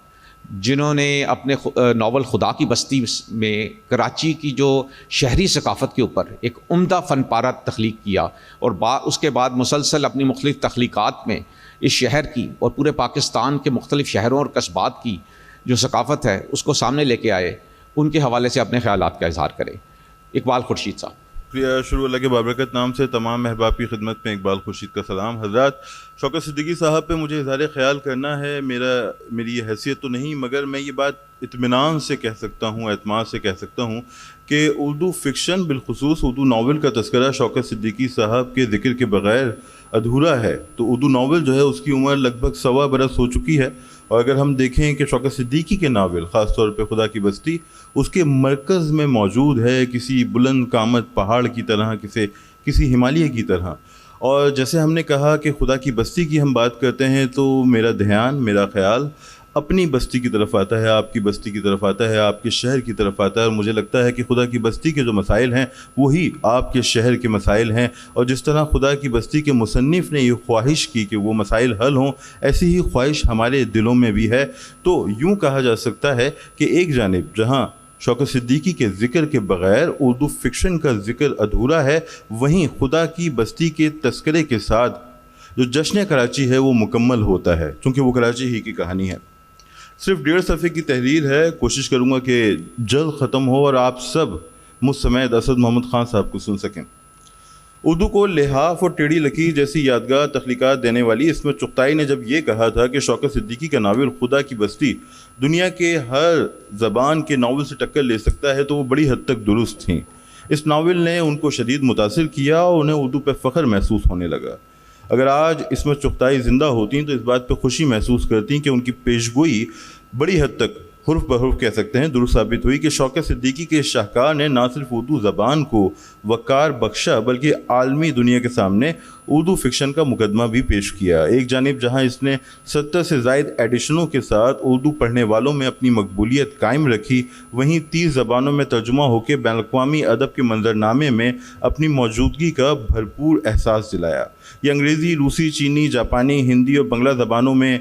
جنہوں نے اپنے ناول خدا کی بستی میں کراچی کی جو شہری ثقافت کے اوپر ایک عمدہ فن پارہ تخلیق کیا، اور اس کے بعد مسلسل اپنی مختلف تخلیقات میں اس شہر کی اور پورے پاکستان کے مختلف شہروں اور قصبات کی جو ثقافت ہے اس کو سامنے لے کے آئے، ان کے حوالے سے اپنے خیالات کا اظہار کرے. اقبال خورشید صاحب.
شروع اللہ کے بابرکت نام سے تمام احباب کی خدمت میں اقبال خورشید کا سلام. حضرات، شوکت صدیقی صاحب پہ مجھے اظہار خیال کرنا ہے. میری یہ حیثیت تو نہیں، مگر میں یہ بات اطمینان سے کہہ سکتا ہوں، اعتماد سے کہہ سکتا ہوں کہ اردو فکشن، بالخصوص اردو ناول کا تذکرہ شوکت صدیقی صاحب کے ذکر کے بغیر ادھورا ہے. تو اردو ناول جو ہے اس کی عمر لگ بھگ 1.25 برس ہو چکی ہے، اور اگر ہم دیکھیں کہ شوکت صدیقی کے ناول خاص طور پہ خدا کی بستی اس کے مرکز میں موجود ہے، کسی بلند قامت پہاڑ کی طرح، کسی ہمالیہ کی طرح. اور جیسے ہم نے کہا کہ خدا کی بستی کی ہم بات کرتے ہیں تو میرا دھیان، میرا خیال اپنی بستی کی طرف آتا ہے، آپ کی بستی کی طرف آتا ہے، آپ کے شہر کی طرف آتا ہے. اور مجھے لگتا ہے کہ خدا کی بستی کے جو مسائل ہیں وہی آپ کے شہر کے مسائل ہیں. اور جس طرح خدا کی بستی کے مصنف نے یہ خواہش کی کہ وہ مسائل حل ہوں، ایسی ہی خواہش ہمارے دلوں میں بھی ہے. تو یوں کہا جا سکتا ہے کہ ایک جانب جہاں شوکت صدیقی کے ذکر کے بغیر اردو فکشن کا ذکر ادھورا ہے، وہیں خدا کی بستی کے تذکرے کے ساتھ جو جشن کراچی ہے وہ مکمل ہوتا ہے، چونکہ وہ کراچی ہی کی کہانی ہے. صرف 1.5 صفحے کی تحریر ہے، کوشش کروں گا کہ جلد ختم ہو اور آپ سب مجھ سمیت اسد محمد خان صاحب کو سن سکیں. اردو کو لحاف اور ٹیڑھی لکیر جیسی یادگار تخلیقات دینے والی اس میں چغتائی نے جب یہ کہا تھا کہ شوکت صدیقی کا ناول خدا کی بستی دنیا کے ہر زبان کے ناول سے ٹکر لے سکتا ہے، تو وہ بڑی حد تک درست تھیں. اس ناول نے ان کو شدید متاثر کیا اور انہیں اردو پہ فخر محسوس ہونے لگا. اگر آج اس میں چغتائی زندہ ہوتی تو اس بات پہ خوشی محسوس کرتی کہ ان کی پیشگوئی بڑی حد تک حرف بحرف کہہ سکتے ہیں درست ثابت ہوئی کہ شوکت صدیقی کے شاہکار نے نہ صرف اردو زبان کو وقار بخشا بلکہ عالمی دنیا کے سامنے اردو فکشن کا مقدمہ بھی پیش کیا۔ ایک جانب جہاں اس نے 70 سے زائد ایڈیشنوں کے ساتھ اردو پڑھنے والوں میں اپنی مقبولیت قائم رکھی، وہیں 30 زبانوں میں ترجمہ ہو کے بین الاقوامی ادب کے منظرنامے میں اپنی موجودگی کا بھرپور احساس دلایا۔ یہ انگریزی، روسی، چینی، جاپانی، ہندی اور بنگلہ زبانوں میں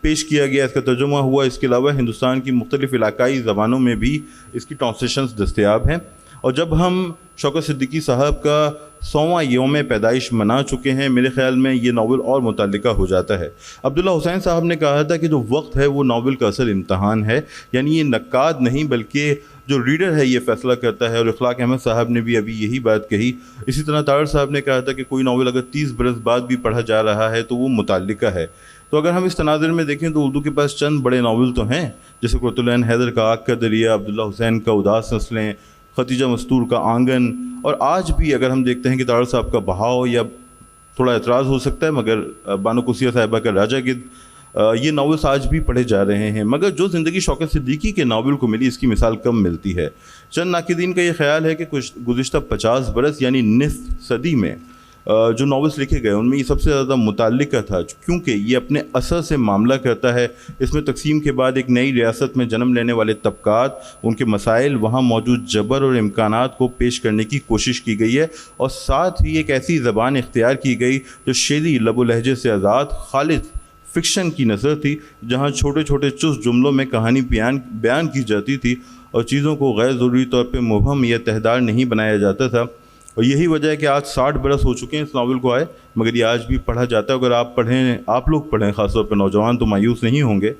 پیش کیا گیا، اس کا ترجمہ ہوا۔ اس کے علاوہ ہندوستان کی مختلف علاقائی زبانوں میں بھی اس کی ٹرانسلیشنز دستیاب ہیں۔ اور جب ہم شوکت صدیقی صاحب کا 100واں یوم پیدائش منا چکے ہیں، میرے خیال میں یہ ناول اور متعلقہ ہو جاتا ہے۔ عبداللہ حسین صاحب نے کہا تھا کہ جو وقت ہے وہ ناول کا اصل امتحان ہے، یعنی یہ نقاد نہیں بلکہ جو ریڈر ہے یہ فیصلہ کرتا ہے، اور اخلاق احمد صاحب نے بھی ابھی یہی بات کہی۔ اسی طرح طاہر صاحب نے کہا تھا کہ کوئی ناول اگر 30 برس بعد بھی پڑھا جا رہا ہے تو وہ متعلقہ ہے۔ تو اگر ہم اس تناظر میں دیکھیں تو اردو کے پاس چند بڑے ناول تو ہیں، جیسے قرۃ العین حیدر کا آگ کا دریا، عبداللہ حسین کا اداس نسلیں، ختیجہ مستور کا آنگن، اور آج بھی اگر ہم دیکھتے ہیں کہ طاہر صاحب کا بہاؤ، یا تھوڑا اعتراض ہو سکتا ہے مگر بانو قدسیہ صاحبہ کا راجہ گدھ، یہ ناولس آج بھی پڑھے جا رہے ہیں۔ مگر جو زندگی شوکت صدیقی کے ناول کو ملی اس کی مثال کم ملتی ہے۔ چند ناقدین کا یہ خیال ہے کہ کچھ گزشتہ 50 برس یعنی نصف صدی میں جو ناولس لکھے گئے ان میں یہ سب سے زیادہ متعلقہ تھا، کیونکہ یہ اپنے اثر سے معاملہ کرتا ہے۔ اس میں تقسیم کے بعد ایک نئی ریاست میں جنم لینے والے طبقات، ان کے مسائل، وہاں موجود جبر اور امکانات کو پیش کرنے کی کوشش کی گئی ہے، اور ساتھ ہی ایک ایسی زبان اختیار کی گئی جو شعری لب و لہجے سے آزاد خالص فکشن کی نثر تھی، جہاں چھوٹے چھوٹے چست جملوں میں کہانی بیان کی جاتی تھی اور چیزوں کو غیر ضروری طور پہ مبہم یا تہدار نہیں بنایا جاتا تھا۔ اور یہی وجہ ہے کہ آج 60 برس ہو چکے ہیں اس ناول کو آئے، مگر یہ آج بھی پڑھا جاتا ہے۔ اگر آپ لوگ پڑھیں، خاص طور پہ نوجوان، تو مایوس نہیں ہوں گے۔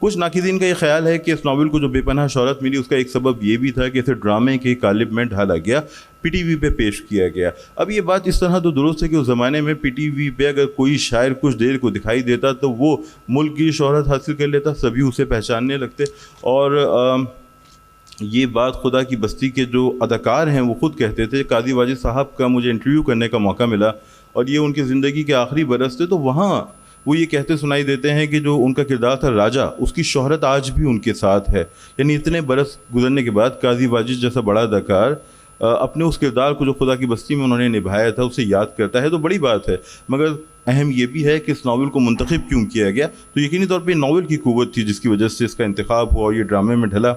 کچھ ناقدین کا یہ خیال ہے کہ اس ناول کو جو بے پناہ شہرت ملی اس کا ایک سبب یہ بھی تھا کہ اسے ڈرامے کے قالب میں ڈھالا گیا، پی ٹی وی پہ پیش کیا گیا۔ اب یہ بات اس طرح تو درست ہے کہ اس زمانے میں پی ٹی وی پہ اگر کوئی شاعر کچھ دیر کو دکھائی دیتا تو وہ ملک کی شہرت حاصل کر لیتا، سبھی اسے پہچاننے لگتے، اور یہ بات خدا کی بستی کے جو اداکار ہیں وہ خود کہتے تھے۔ قاضی واجد صاحب کا مجھے انٹرویو کرنے کا موقع ملا، اور یہ ان کی زندگی کے آخری برس تھے، تو وہاں وہ یہ کہتے سنائی دیتے ہیں کہ جو ان کا کردار تھا راجہ، اس کی شہرت آج بھی ان کے ساتھ ہے۔ یعنی اتنے برس گزرنے کے بعد قاضی واجد جیسا بڑا اداکار اپنے اس کردار کو جو خدا کی بستی میں انہوں نے نبھایا تھا اسے یاد کرتا ہے، تو بڑی بات ہے۔ مگر اہم یہ بھی ہے کہ اس ناول کو منتخب کیوں کیا گیا، تو یقینی طور پہ ناول کی قوت تھی جس کی وجہ سے اس کا انتخاب ہوا اور یہ ڈرامے میں ڈھلا۔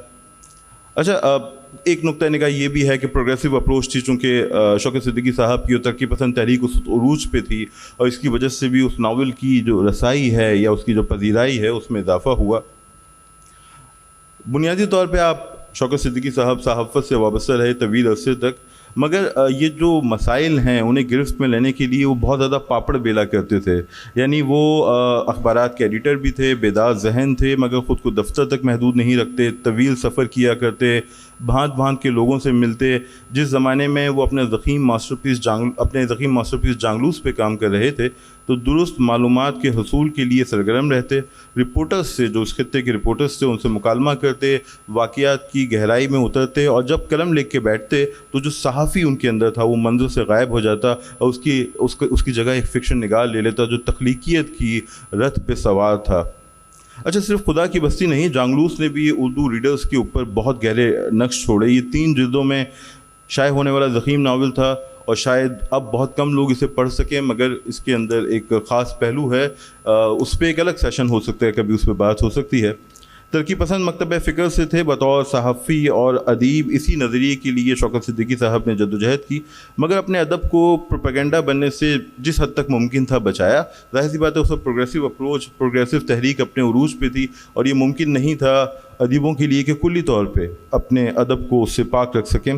اچھا، ایک نقطہ نگاہ یہ بھی ہے کہ پروگریسو اپروچ تھی، چونکہ شوکت صدیقی صاحب کی ترقی پسند تحریک اس عروج پہ تھی، اور اس کی وجہ سے بھی اس ناول کی جو رسائی ہے یا اس کی جو پذیرائی ہے اس میں اضافہ ہوا۔ بنیادی طور پہ آپ شوکت صدیقی صاحب صحافت سے وابستہ رہے طویل عرصے تک، مگر یہ جو مسائل ہیں انہیں گرفت میں لینے کے لیے وہ بہت زیادہ پاپڑ بیلا کرتے تھے۔ یعنی وہ اخبارات کے ایڈیٹر بھی تھے، بیدار ذہن تھے، مگر خود کو دفتر تک محدود نہیں رکھتے، طویل سفر کیا کرتے، بھانت بھانت کے لوگوں سے ملتے۔ جس زمانے میں وہ اپنے ضخیم ماسٹر پیس جانگلوس پہ کام کر رہے تھے تو درست معلومات کے حصول کے لیے سرگرم رہتے، رپورٹرز سے، جو اس خطے کے رپورٹرز تھے، ان سے مکالمہ کرتے، واقعات کی گہرائی میں اترتے، اور جب قلم لے کے بیٹھتے تو جو صحافی ان کے اندر تھا وہ منظر سے غائب ہو جاتا اور اس کی جگہ ایک فکشن نگار لے لیتا جو تخلیقیت کی رتھ پہ سوار تھا۔ اچھا، صرف خدا کی بستی نہیں، جانگلوس نے بھی اردو ریڈرز کے اوپر بہت گہرے نقش چھوڑے۔ یہ 3 جلدوں میں شائع ہونے والا ضخیم ناول تھا، اور شاید اب بہت کم لوگ اسے پڑھ سکیں، مگر اس کے اندر ایک خاص پہلو ہے، اس پہ ایک الگ سیشن ہو سکتا ہے، کبھی اس پہ بات ہو سکتی ہے۔ ترقی پسند مکتبہ فکر سے تھے بطور صحافی اور ادیب، اسی نظریے کے لیے شوکت صدیقی صاحب نے جدوجہد کی، مگر اپنے ادب کو پروپیگنڈا بننے سے جس حد تک ممکن تھا بچایا۔ ظاہر سی بات ہے اس وقت پروگریسو اپروچ، پروگریسو تحریک اپنے عروج پہ تھی، اور یہ ممکن نہیں تھا ادیبوں کے لیے کہ کلی طور پہ اپنے ادب کو اس سے پاک رکھ سکیں۔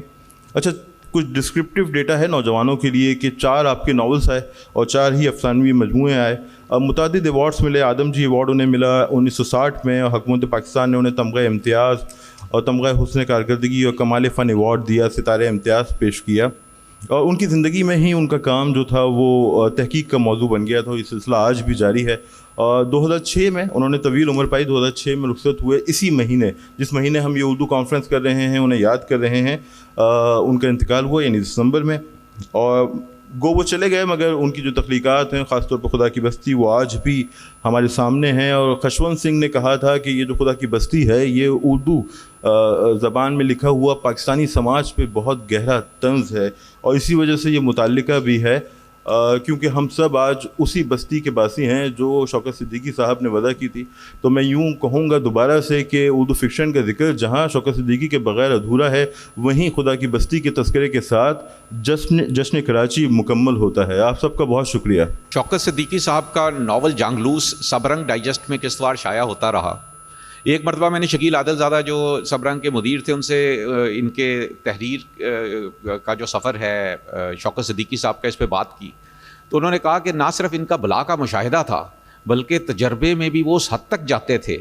اچھا، کچھ ڈسکرپٹیو ڈیٹا ہے نوجوانوں کے لیے کہ 4 آپ کے ناولس آئے اور 4 ہی افسانوی مجموعے آئے۔ متعدد ایوارڈز ملے، آدم جی ایوارڈ انہیں ملا 1960 میں، اور حکومت پاکستان نے انہیں تمغہ امتیاز اور تمغہ حسن کارکردگی اور کمال فن ایوارڈ دیا، ستارے امتیاز پیش کیا، اور ان کی زندگی میں ہی ان کا کام جو تھا وہ تحقیق کا موضوع بن گیا تھا۔ یہ سلسلہ آج بھی جاری ہے، اور 2006 میں انہوں نے طویل عمر پائی، 2006 میں رخصت ہوئے۔ اسی مہینے، جس مہینے ہم یہ اردو کانفرنس کر رہے ہیں، انہیں یاد کر رہے ہیں، ان کا انتقال ہوا، یعنی دسمبر میں۔ اور گو وہ چلے گئے مگر ان کی جو تخلیقات ہیں خاص طور پر خدا کی بستی وہ آج بھی ہمارے سامنے ہیں. اور خشونت سنگھ نے کہا تھا کہ یہ جو خدا کی بستی ہے یہ اردو زبان میں لکھا ہوا پاکستانی سماج پہ بہت گہرا طنز ہے, اور اسی وجہ سے یہ متعلقہ بھی ہے کیونکہ ہم سب آج اسی بستی کے باسی ہیں جو شوکت صدیقی صاحب نے وعدہ کی تھی. تو میں یوں کہوں گا دوبارہ سے کہ اردو فکشن کا ذکر جہاں شوکت صدیقی کے بغیر ادھورا ہے, وہیں خدا کی بستی کے تذکرے کے ساتھ جشن کراچی مکمل ہوتا ہے. آپ سب کا بہت شکریہ.
شوکت صدیقی صاحب کا ناول جانگلوس سبرنگ ڈائجسٹ میں کس وار شائع ہوتا رہا. ایک مرتبہ میں نے شکیل عادل زادہ جو سبرنگ کے مدیر تھے ان سے ان کے تحریر کا جو سفر ہے شوکت صدیقی صاحب کا اس پہ بات کی, تو انہوں نے کہا کہ نہ صرف ان کا بلا کا مشاہدہ تھا بلکہ تجربے میں بھی وہ اس حد تک جاتے تھے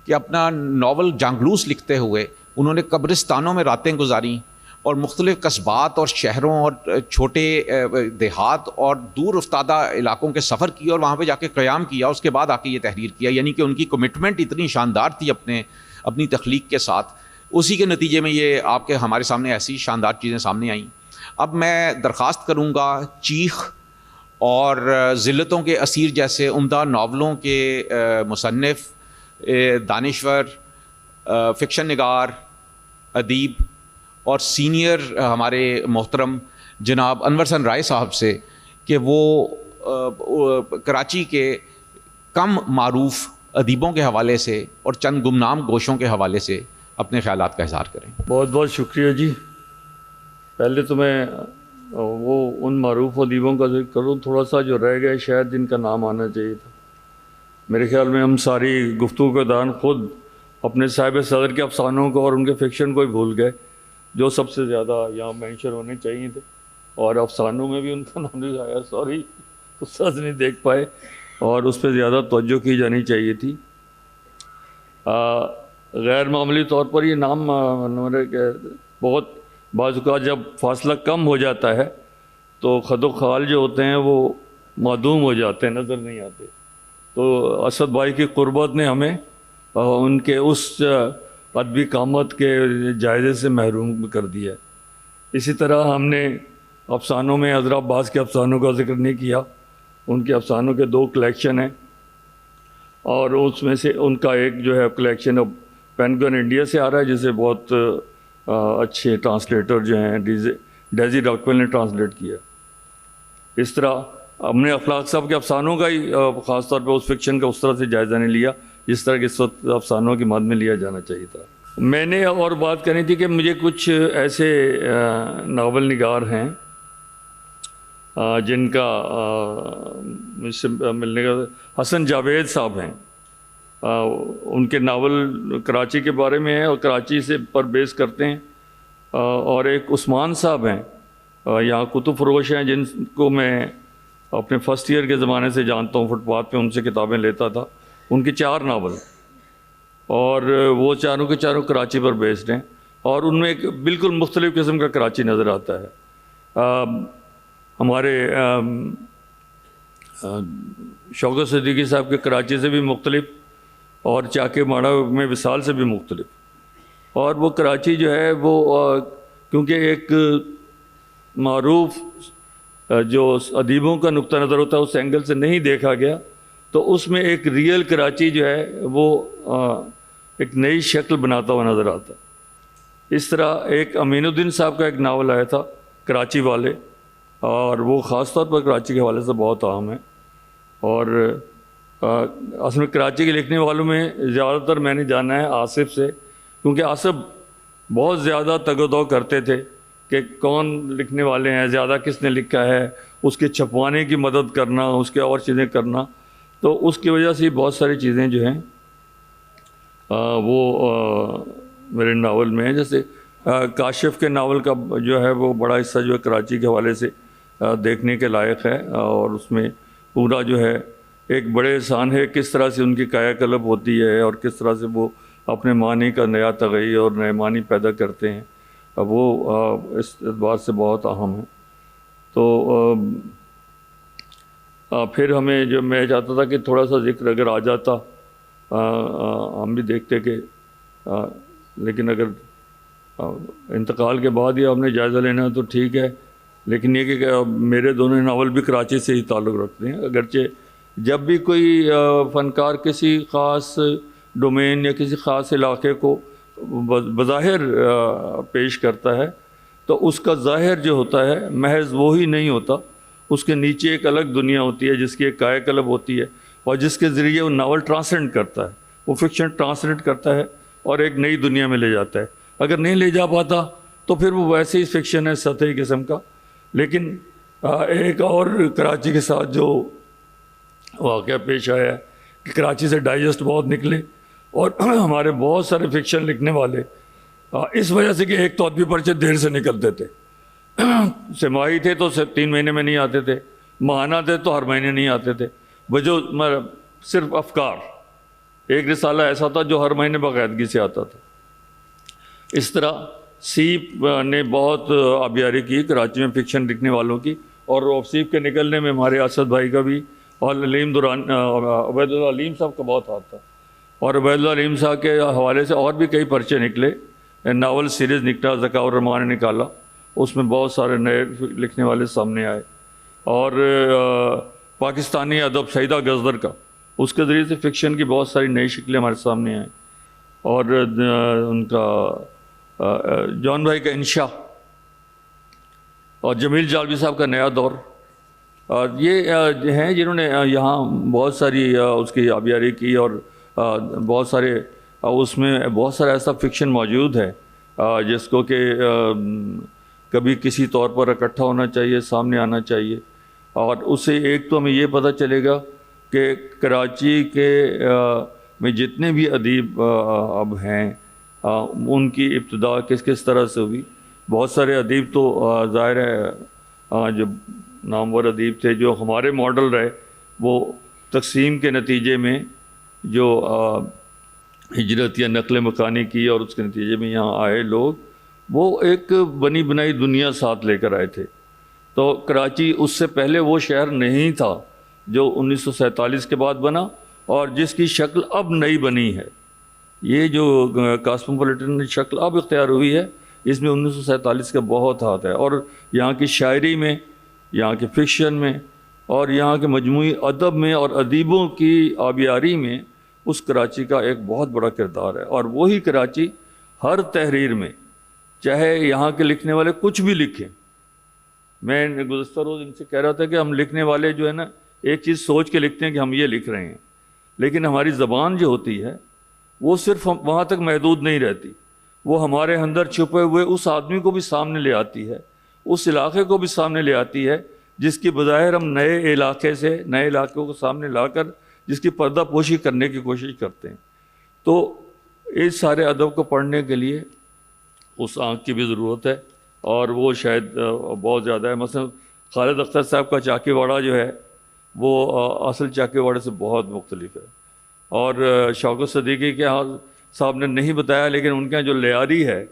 کہ اپنا ناول جانگلوس لکھتے ہوئے انہوں نے قبرستانوں میں راتیں گزاریں اور مختلف قصبات اور شہروں اور چھوٹے دیہات اور دور افتادہ علاقوں کے سفر کیے اور وہاں پہ جا کے قیام کیا, اس کے بعد آ کے یہ تحریر کیا. یعنی کہ ان کی کمٹمنٹ اتنی شاندار تھی اپنی تخلیق کے ساتھ, اسی کے نتیجے میں یہ آپ کے ہمارے سامنے ایسی شاندار چیزیں سامنے آئیں. اب میں درخواست کروں گا چیخ اور ذلتوں کے اسیر جیسے عمدہ ناولوں کے مصنف, دانشور, فکشن نگار, ادیب اور سینئر ہمارے محترم جناب انور حسن رائے صاحب سے کہ وہ کراچی کے کم معروف ادیبوں کے حوالے سے اور چند گمنام گوشوں کے حوالے سے اپنے خیالات کا اظہار کریں.
بہت بہت شکریہ جی. پہلے تو میں وہ ان معروف ادیبوں کا ذکر کروں, تھوڑا سا جو رہ گئے شاید جن کا نام آنا چاہیے تھا. میرے خیال میں ہم ساری گفتگو کے دوران خود اپنے صاحب صدر کے افسانوں کو اور ان کے فکشن کو ہی بھول گئے جو سب سے زیادہ یہاں مینشن ہونے چاہیے تھے, اور افسانوں میں بھی ان کا نام نہیں آیا, سوری استاد نہیں دیکھ پائے, اور اس پہ زیادہ توجہ کی جانی چاہیے تھی. غیر معمولی طور پر یہ نام بہت بعض اوقات جب فاصلہ کم ہو جاتا ہے تو خد و خال جو ہوتے ہیں وہ معدوم ہو جاتے ہیں, نظر نہیں آتے. تو اسد بھائی کی قربت نے ہمیں ان کے اس ادبی قامت کے جائزے سے محروم کر دیا. اسی طرح ہم نے افسانوں میں حضرت عباس کے افسانوں کا ذکر نہیں کیا. ان کے افسانوں کے 2 کلیکشن ہیں, اور اس میں سے ان کا ایک جو ہے کلیکشن اب پینگوئن انڈیا سے آ رہا ہے جسے بہت اچھے ٹرانسلیٹر جو ہیں ڈیزی ڈاکویل نے ٹرانسلیٹ کیا. اس طرح ہم نے اخلاق صاحب کے افسانوں کا ہی خاص طور پہ اس فکشن کا اس طرح سے جائزہ نہیں لیا جس طرح کہ اس وقت افسانوں کی مد میں لیا جانا چاہیے تھا. میں نے اور بات کرنی تھی کہ مجھے کچھ ایسے ناول نگار ہیں جن کا مجھ سے ملنے کا حسن جاوید صاحب ہیں. ان کے ناول کراچی کے بارے میں ہیں اور کراچی سے پر بیس کرتے ہیں. اور ایک عثمان صاحب ہیں یہاں کتب فروش ہیں جن کو میں اپنے فرسٹ ایئر کے زمانے سے جانتا ہوں, فٹ پاتھ پہ ان سے کتابیں لیتا تھا. ان کے 4 ناول اور وہ چاروں کے چاروں کراچی پر بیسڈ ہیں, اور ان میں ایک بالکل مختلف قسم کا کراچی نظر آتا ہے. ہمارے شوکت صدیقی صاحب کے کراچی سے بھی مختلف اور چاکے ماڑا میں وصال سے بھی مختلف. اور وہ کراچی جو ہے وہ کیونکہ ایک معروف جو ادیبوں کا نقطہ نظر ہوتا ہے اس اینگل سے نہیں دیکھا گیا, تو اس میں ایک ریئل کراچی جو ہے وہ ایک نئی شکل بناتا ہوا نظر آتا. اس طرح ایک امین الدین صاحب کا ایک ناول آیا تھا کراچی والے, اور وہ خاص طور پر کراچی کے حوالے سے بہت اہم ہے. اور اصل میں کراچی کے لکھنے والوں میں زیادہ تر میں نے جانا ہے آصف سے, کیونکہ آصف بہت زیادہ تگ و دو کرتے تھے کہ کون لکھنے والے ہیں, زیادہ کس نے لکھا ہے, اس کے چھپوانے کی مدد کرنا, اس کے اور چیزیں کرنا. تو اس کی وجہ سے بہت ساری چیزیں جو ہیں وہ میرے ناول میں ہیں. جیسے کاشف کے ناول کا جو ہے وہ بڑا حصہ جو ہے کراچی کے حوالے سے دیکھنے کے لائق ہے, اور اس میں پورا جو ہے ایک بڑے احسان ہے کس طرح سے ان کی کایا کلب ہوتی ہے اور کس طرح سے وہ اپنے معنی کا نیا تغیر اور نئے معنی پیدا کرتے ہیں. وہ اس اعتبار سے بہت اہم ہے. تو پھر ہمیں جو میں چاہتا تھا کہ تھوڑا سا ذکر اگر آ جاتا, ہم بھی دیکھتے کہ لیکن اگر انتقال کے بعد ہی ہم نے جائزہ لینا تو ٹھیک ہے, لیکن یہ کہ میرے دونوں ناول بھی کراچی سے ہی تعلق رکھتے ہیں، اگرچہ جب بھی کوئی فنکار کسی خاص ڈومین یا کسی خاص علاقے کو بظاہر پیش کرتا ہے تو اس کا ظاہر جو ہوتا ہے محض وہی نہیں ہوتا، اس کے نیچے ایک الگ دنیا ہوتی ہے جس کی ایک کائے قلب ہوتی ہے، اور جس کے ذریعے وہ ناول ٹرانسلینٹ کرتا ہے، وہ فکشن ٹرانسلیٹ کرتا ہے اور ایک نئی دنیا میں لے جاتا ہے۔ اگر نہیں لے جا پاتا تو پھر وہ ویسے ہی فکشن ہے سطحی قسم کا۔ لیکن ایک اور کراچی کے ساتھ جو واقعہ پیش آیا ہے کہ کراچی سے ڈائجسٹ بہت نکلے اور ہمارے بہت سارے فکشن لکھنے والے اس وجہ سے کہ ایک تو ادبی پرچے دیر سے نکلتے تھے، سماعی تھے تو 3 مہینے میں نہیں آتے تھے، ماہانہ تھے تو ہر مہینے نہیں آتے تھے، وجہ صرف افکار، ایک رسالہ ایسا تھا جو ہر مہینے باقاعدگی سے آتا تھا۔ اس طرح سیپ نے بہت آبیاری کی کراچی میں فکشن لکھنے والوں کی، اور سیپ کے نکلنے میں ہمارے اسد بھائی کا بھی اور عبید اللہ علیم صاحب کا بہت ہاتھ تھا، اور عبید اللہ علیم صاحب کے حوالے سے اور بھی کئی پرچے نکلے، ناول سیریز نکلا، ذکاء الرحمان نے نکالا، اس میں بہت سارے نئے لکھنے والے سامنے آئے، اور پاکستانی ادب سعیدہ گزدر کا، اس کے ذریعے سے فکشن کی بہت ساری نئی شکلیں ہمارے سامنے آئیں، اور ان کا جان بھائی کا انشاء اور جمیل جالبی صاحب کا نیا دور، اور یہ ہیں جنہوں نے یہاں بہت ساری اس کی آبیاری کی، اور بہت سارے اس میں بہت سارا ایسا فکشن موجود ہے جس کو کہ کبھی کسی طور پر اکٹھا ہونا چاہیے، سامنے آنا چاہیے، اور اس سے ایک تو ہمیں یہ پتہ چلے گا کہ کراچی کے میں جتنے بھی ادیب اب ہیں ان کی ابتدا کس کس طرح سے ہوئی۔ بہت سارے ادیب تو ظاہر ہے جو نامور ادیب تھے جو ہمارے ماڈل رہے، وہ تقسیم کے نتیجے میں جو ہجرت یا نقل مکانی کی اور اس کے نتیجے میں یہاں آئے لوگ، وہ ایک بنی بنائی دنیا ساتھ لے کر آئے تھے۔ تو کراچی اس سے پہلے وہ شہر نہیں تھا جو 1947 کے بعد بنا، اور جس کی شکل اب نئی بنی ہے۔ یہ جو کاسموپولیٹن شکل اب اختیار ہوئی ہے، اس میں 1947 کا بہت ہاتھ ہے، اور یہاں کی شاعری میں، یہاں کے فکشن میں، اور یہاں کے مجموعی ادب میں اور ادیبوں کی آبیاری میں اس کراچی کا ایک بہت بڑا کردار ہے۔ اور وہی کراچی ہر تحریر میں، چاہے یہاں کے لکھنے والے کچھ بھی لکھیں، میں گزشتہ روز ان سے کہہ رہا تھا کہ ہم لکھنے والے جو ہے نا ایک چیز سوچ کے لکھتے ہیں کہ ہم یہ لکھ رہے ہیں، لیکن ہماری زبان جو ہوتی ہے وہ صرف وہاں تک محدود نہیں رہتی، وہ ہمارے اندر چھپے ہوئے اس آدمی کو بھی سامنے لے آتی ہے، اس علاقے کو بھی سامنے لے آتی ہے جس کی بظاہر ہم نئے علاقوں کو سامنے لا کر جس کی پردہ پوشی کرنے کی کوشش کرتے ہیں۔ تو اس سارے ادب کو پڑھنے کے لیے اس آنکھ کی بھی ضرورت ہے، اور وہ شاید بہت زیادہ ہے۔ مثلا خالد اختر صاحب کا چاکی واڑہ جو ہے وہ اصل چاکی واڑے سے بہت مختلف ہے، اور شوکت صدیقی کے صاحب نے نہیں بتایا، لیکن ان کے جو لیاری ہے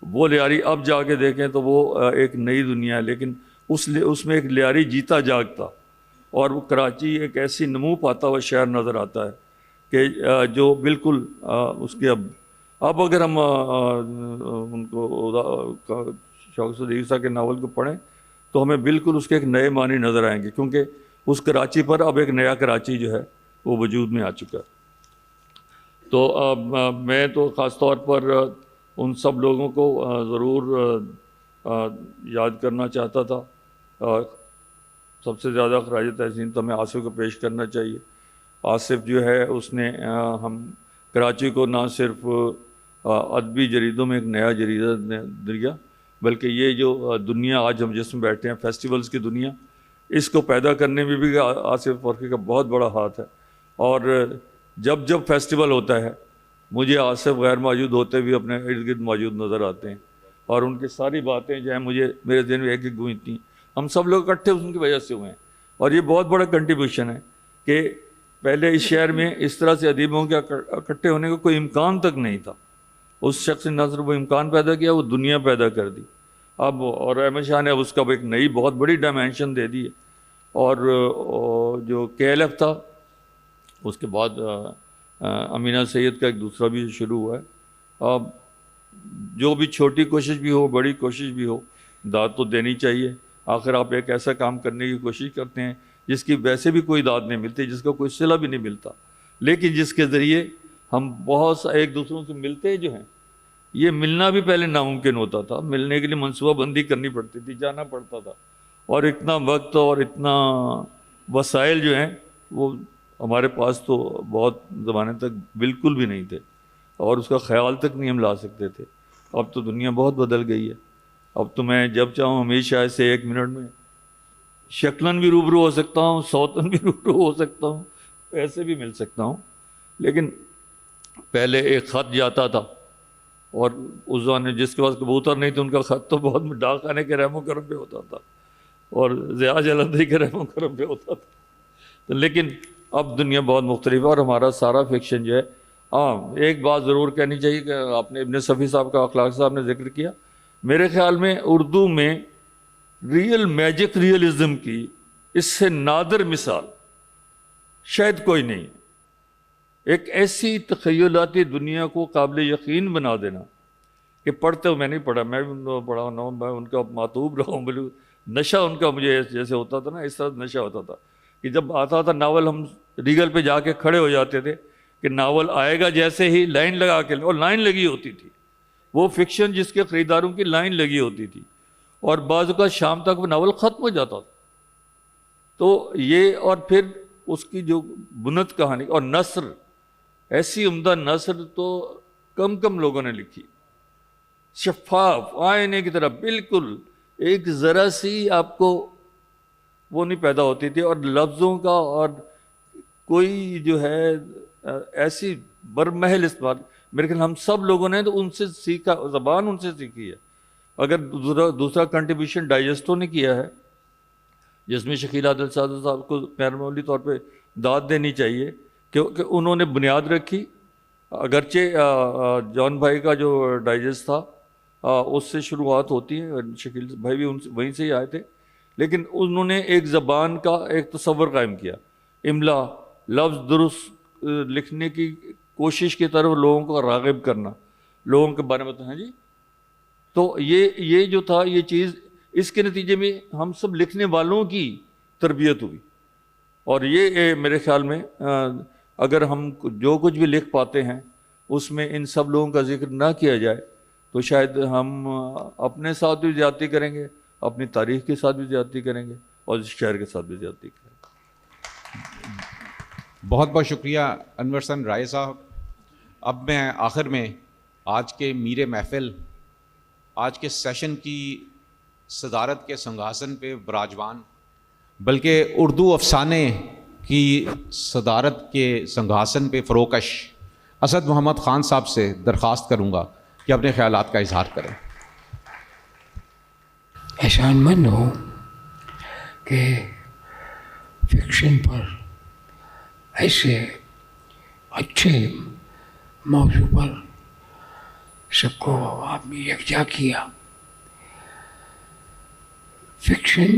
وہ لیاری اب جا کے دیکھیں تو وہ ایک نئی دنیا ہے، لیکن اس میں ایک لیاری جیتا جاگتا، اور وہ کراچی ایک ایسی نمو پاتا ہوا شہر نظر آتا ہے کہ جو بالکل اس کے اب اگر ہم ان کو شوکت صدیقی صاحب کے ناول کو پڑھیں تو ہمیں بالکل اس کے ایک نئے معنی نظر آئیں گے، کیونکہ اس کراچی پر اب ایک نیا کراچی جو ہے وہ وجود میں آ چکا ہے۔ تو میں تو خاص طور پر ان سب لوگوں کو ضرور یاد کرنا چاہتا تھا، سب سے زیادہ خراج تحسین تو ہمیں آصف کو پیش کرنا چاہیے۔ آصف جو ہے اس نے ہم کراچی کو نہ صرف ادبی جریدوں میں ایک نیا جریدہ دیا، بلکہ یہ جو دنیا آج ہم جس میں بیٹھے ہیں فیسٹیولز کی دنیا، اس کو پیدا کرنے میں بھی آصف فرقی کا بہت بڑا ہاتھ ہے۔ اور جب فیسٹیول ہوتا ہے مجھے آصف غیر موجود ہوتے بھی اپنے ارد گرد موجود نظر آتے ہیں، اور ان کی ساری باتیں جو ہیں میرے ذہن میں ایک ایک گونجتی ہیں۔ ہم سب لوگ اکٹھے ان کی وجہ سے ہوئے ہیں، اور یہ بہت بڑا کنٹریبیوشن ہے کہ پہلے اس شہر میں اس طرح سے ادیبوں کے اکٹھے ہونے کا کوئی امکان تک نہیں تھا۔ اس شخص نے نہ صرف وہ امکان پیدا کیا، وہ دنیا پیدا کر دی۔ اب اور احمد شاہ نے اب اس کا ایک نئی بہت بڑی ڈائمینشن دے دی ہے، اور جو KLF تھا اس کے بعد امینہ سید کا ایک دوسرا بھی شروع ہوا ہے۔ اب جو بھی چھوٹی کوشش بھی ہو، بڑی کوشش بھی ہو، داد تو دینی چاہیے، آخر آپ ایک ایسا کام کرنے کی کوشش کرتے ہیں جس کی ویسے بھی کوئی داد نہیں ملتی، جس کا کوئی صلہ بھی نہیں ملتا، لیکن جس کے ذریعے ہم بہت سا ایک دوسروں سے ملتے جو ہیں. یہ ملنا بھی پہلے ناممکن ہوتا تھا، ملنے کے لیے منصوبہ بندی کرنی پڑتی تھی، جانا پڑتا تھا، اور اتنا وقت اور اتنا وسائل جو ہیں وہ ہمارے پاس تو بہت زمانے تک بالکل بھی نہیں تھے، اور اس کا خیال تک نہیں ہم لا سکتے تھے. اب تو دنیا بہت بدل گئی ہے. اب تو میں جب چاہوں ہمیشہ ایسے 1 منٹ میں شکلاً بھی روبرو ہو سکتا ہوں، صوتاً بھی روبرو ہو سکتا ہوں، ایسے بھی مل سکتا ہوں. لیکن پہلے ایک خط جاتا تھا، اور اس زمانے جس کے پاس کبوتر نہیں تھے ان کا خط تو بہت ڈاک خانے کے رحم و کرم پہ ہوتا تھا، اور ضیاء جلندری کے رحم و کرم پہ ہوتا تھا. لیکن اب دنیا بہت مختلف ہے، اور ہمارا سارا فکشن جو ہے. ایک بات ضرور کہنی چاہیے کہ آپ نے ابن صفی صاحب کا، اخلاق صاحب نے ذکر کیا. میرے خیال میں اردو میں ریئل میجک ریئلزم کی اس سے نادر مثال شاید کوئی نہیں. ایک ایسی تخیلاتی دنیا کو قابل یقین بنا دینا کہ پڑھتے ہوئے، میں نہیں پڑھا، میں بھی پڑھا ہوں، میں ان کا معطوب رہا ہوں، نشہ ان کا مجھے جیسے ہوتا تھا نا، اس طرح نشہ ہوتا تھا کہ جب آتا تھا ناول ہم ریگل پہ جا کے کھڑے ہو جاتے تھے کہ ناول آئے گا، جیسے ہی لائن لگا کے، اور لائن لگی ہوتی تھی. وہ فکشن جس کے خریداروں کی لائن لگی ہوتی تھی، اور بعض اوقات شام تک وہ ناول ختم ہو جاتا تھا. تو یہ، اور پھر اس کی جو بنت کہانی اور نثر، ایسی عمدہ نثر تو کم لوگوں نے لکھی. شفاف آئینے کی طرح بالکل، ایک ذرا سی آپ کو وہ نہیں پیدا ہوتی تھی، اور لفظوں کا اور کوئی جو ہے ایسی برمحل استعمال. میرے خیال ہم سب لوگوں نے تو ان سے سیکھا، زبان ان سے سیکھی ہے. اگر دوسرا کنٹریبیوشن ڈائجسٹوں نے کیا ہے، جس میں شکیل عادل صاحب کو غیر معمولی طور پہ داد دینی چاہیے، کیونکہ انہوں نے بنیاد رکھی. اگرچہ جان بھائی کا جو ڈائجسٹ تھا اس سے شروعات ہوتی ہے، شکیل بھائی بھی وہیں سے ہی آئے تھے، لیکن انہوں نے ایک زبان کا ایک تصور قائم کیا، املا، لفظ درست لکھنے کی کوشش کی طرف لوگوں کو راغب کرنا، لوگوں کے بارے میں تو ہیں جی. تو یہ جو تھا، یہ چیز، اس کے نتیجے میں ہم سب لکھنے والوں کی تربیت ہوئی. اور یہ میرے خیال میں اگر ہم جو کچھ بھی لکھ پاتے ہیں اس میں ان سب لوگوں کا ذکر نہ کیا جائے تو شاید ہم اپنے ساتھ بھی زیادتی کریں گے، اپنی تاریخ کے ساتھ بھی زیادتی کریں گے، اور اس شہر کے ساتھ بھی زیادتی کریں گے.
بہت بہت شکریہ انور حسن رائے صاحب. اب میں آخر میں آج کے میر محفل، آج کے سیشن کی صدارت کے سنگھاسن پہ براجمان، بلکہ اردو افسانے کی صدارت کے سنگھاسن پہ فروکش اسد محمد خان صاحب سے درخواست کروں گا کہ اپنے خیالات کا اظہار کریں.
احسان مند ہوں کہ فکشن پر ایسے اچھے موضوع پر سب کو آپ نے یکجا کیا. فکشن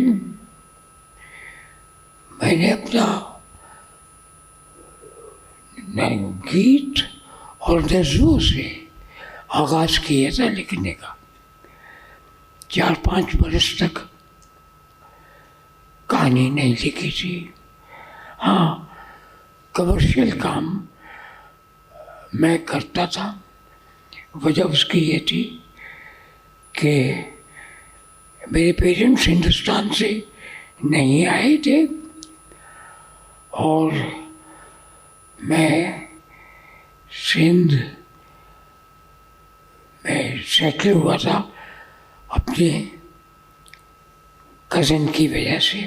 میں نے اپنا گیت اور نظموں سے آغاز کیا تھا لکھنے کا. 4-5 برس تک کہانی نہیں لکھی تھی. ہاں، کمرشل کام میں کرتا تھا. وجہ اس کی یہ تھی کہ میرے پیرنٹس ہندوستان سے نہیں آئے تھے، اور میں سندھ میں سیٹل ہوا تھا اپنے کزن کی وجہ سے،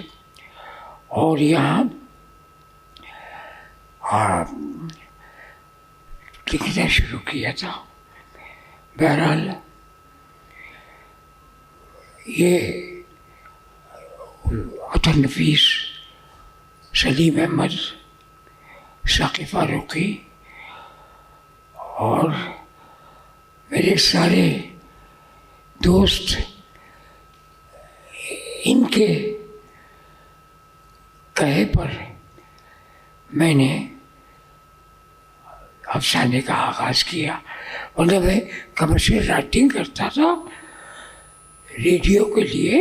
اور یہاں لکھنا شروع کیا تھا. بہرحال یہ عطا نفیس، سلیم احمد، ثاقب فاروقی اور میرے سارے دوست، ان کے کہے پر میں نے افسانے کا آغاز کیا. مطلب میں کمرشل رائٹنگ کرتا تھا ریڈیو کے لیے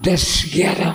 10-11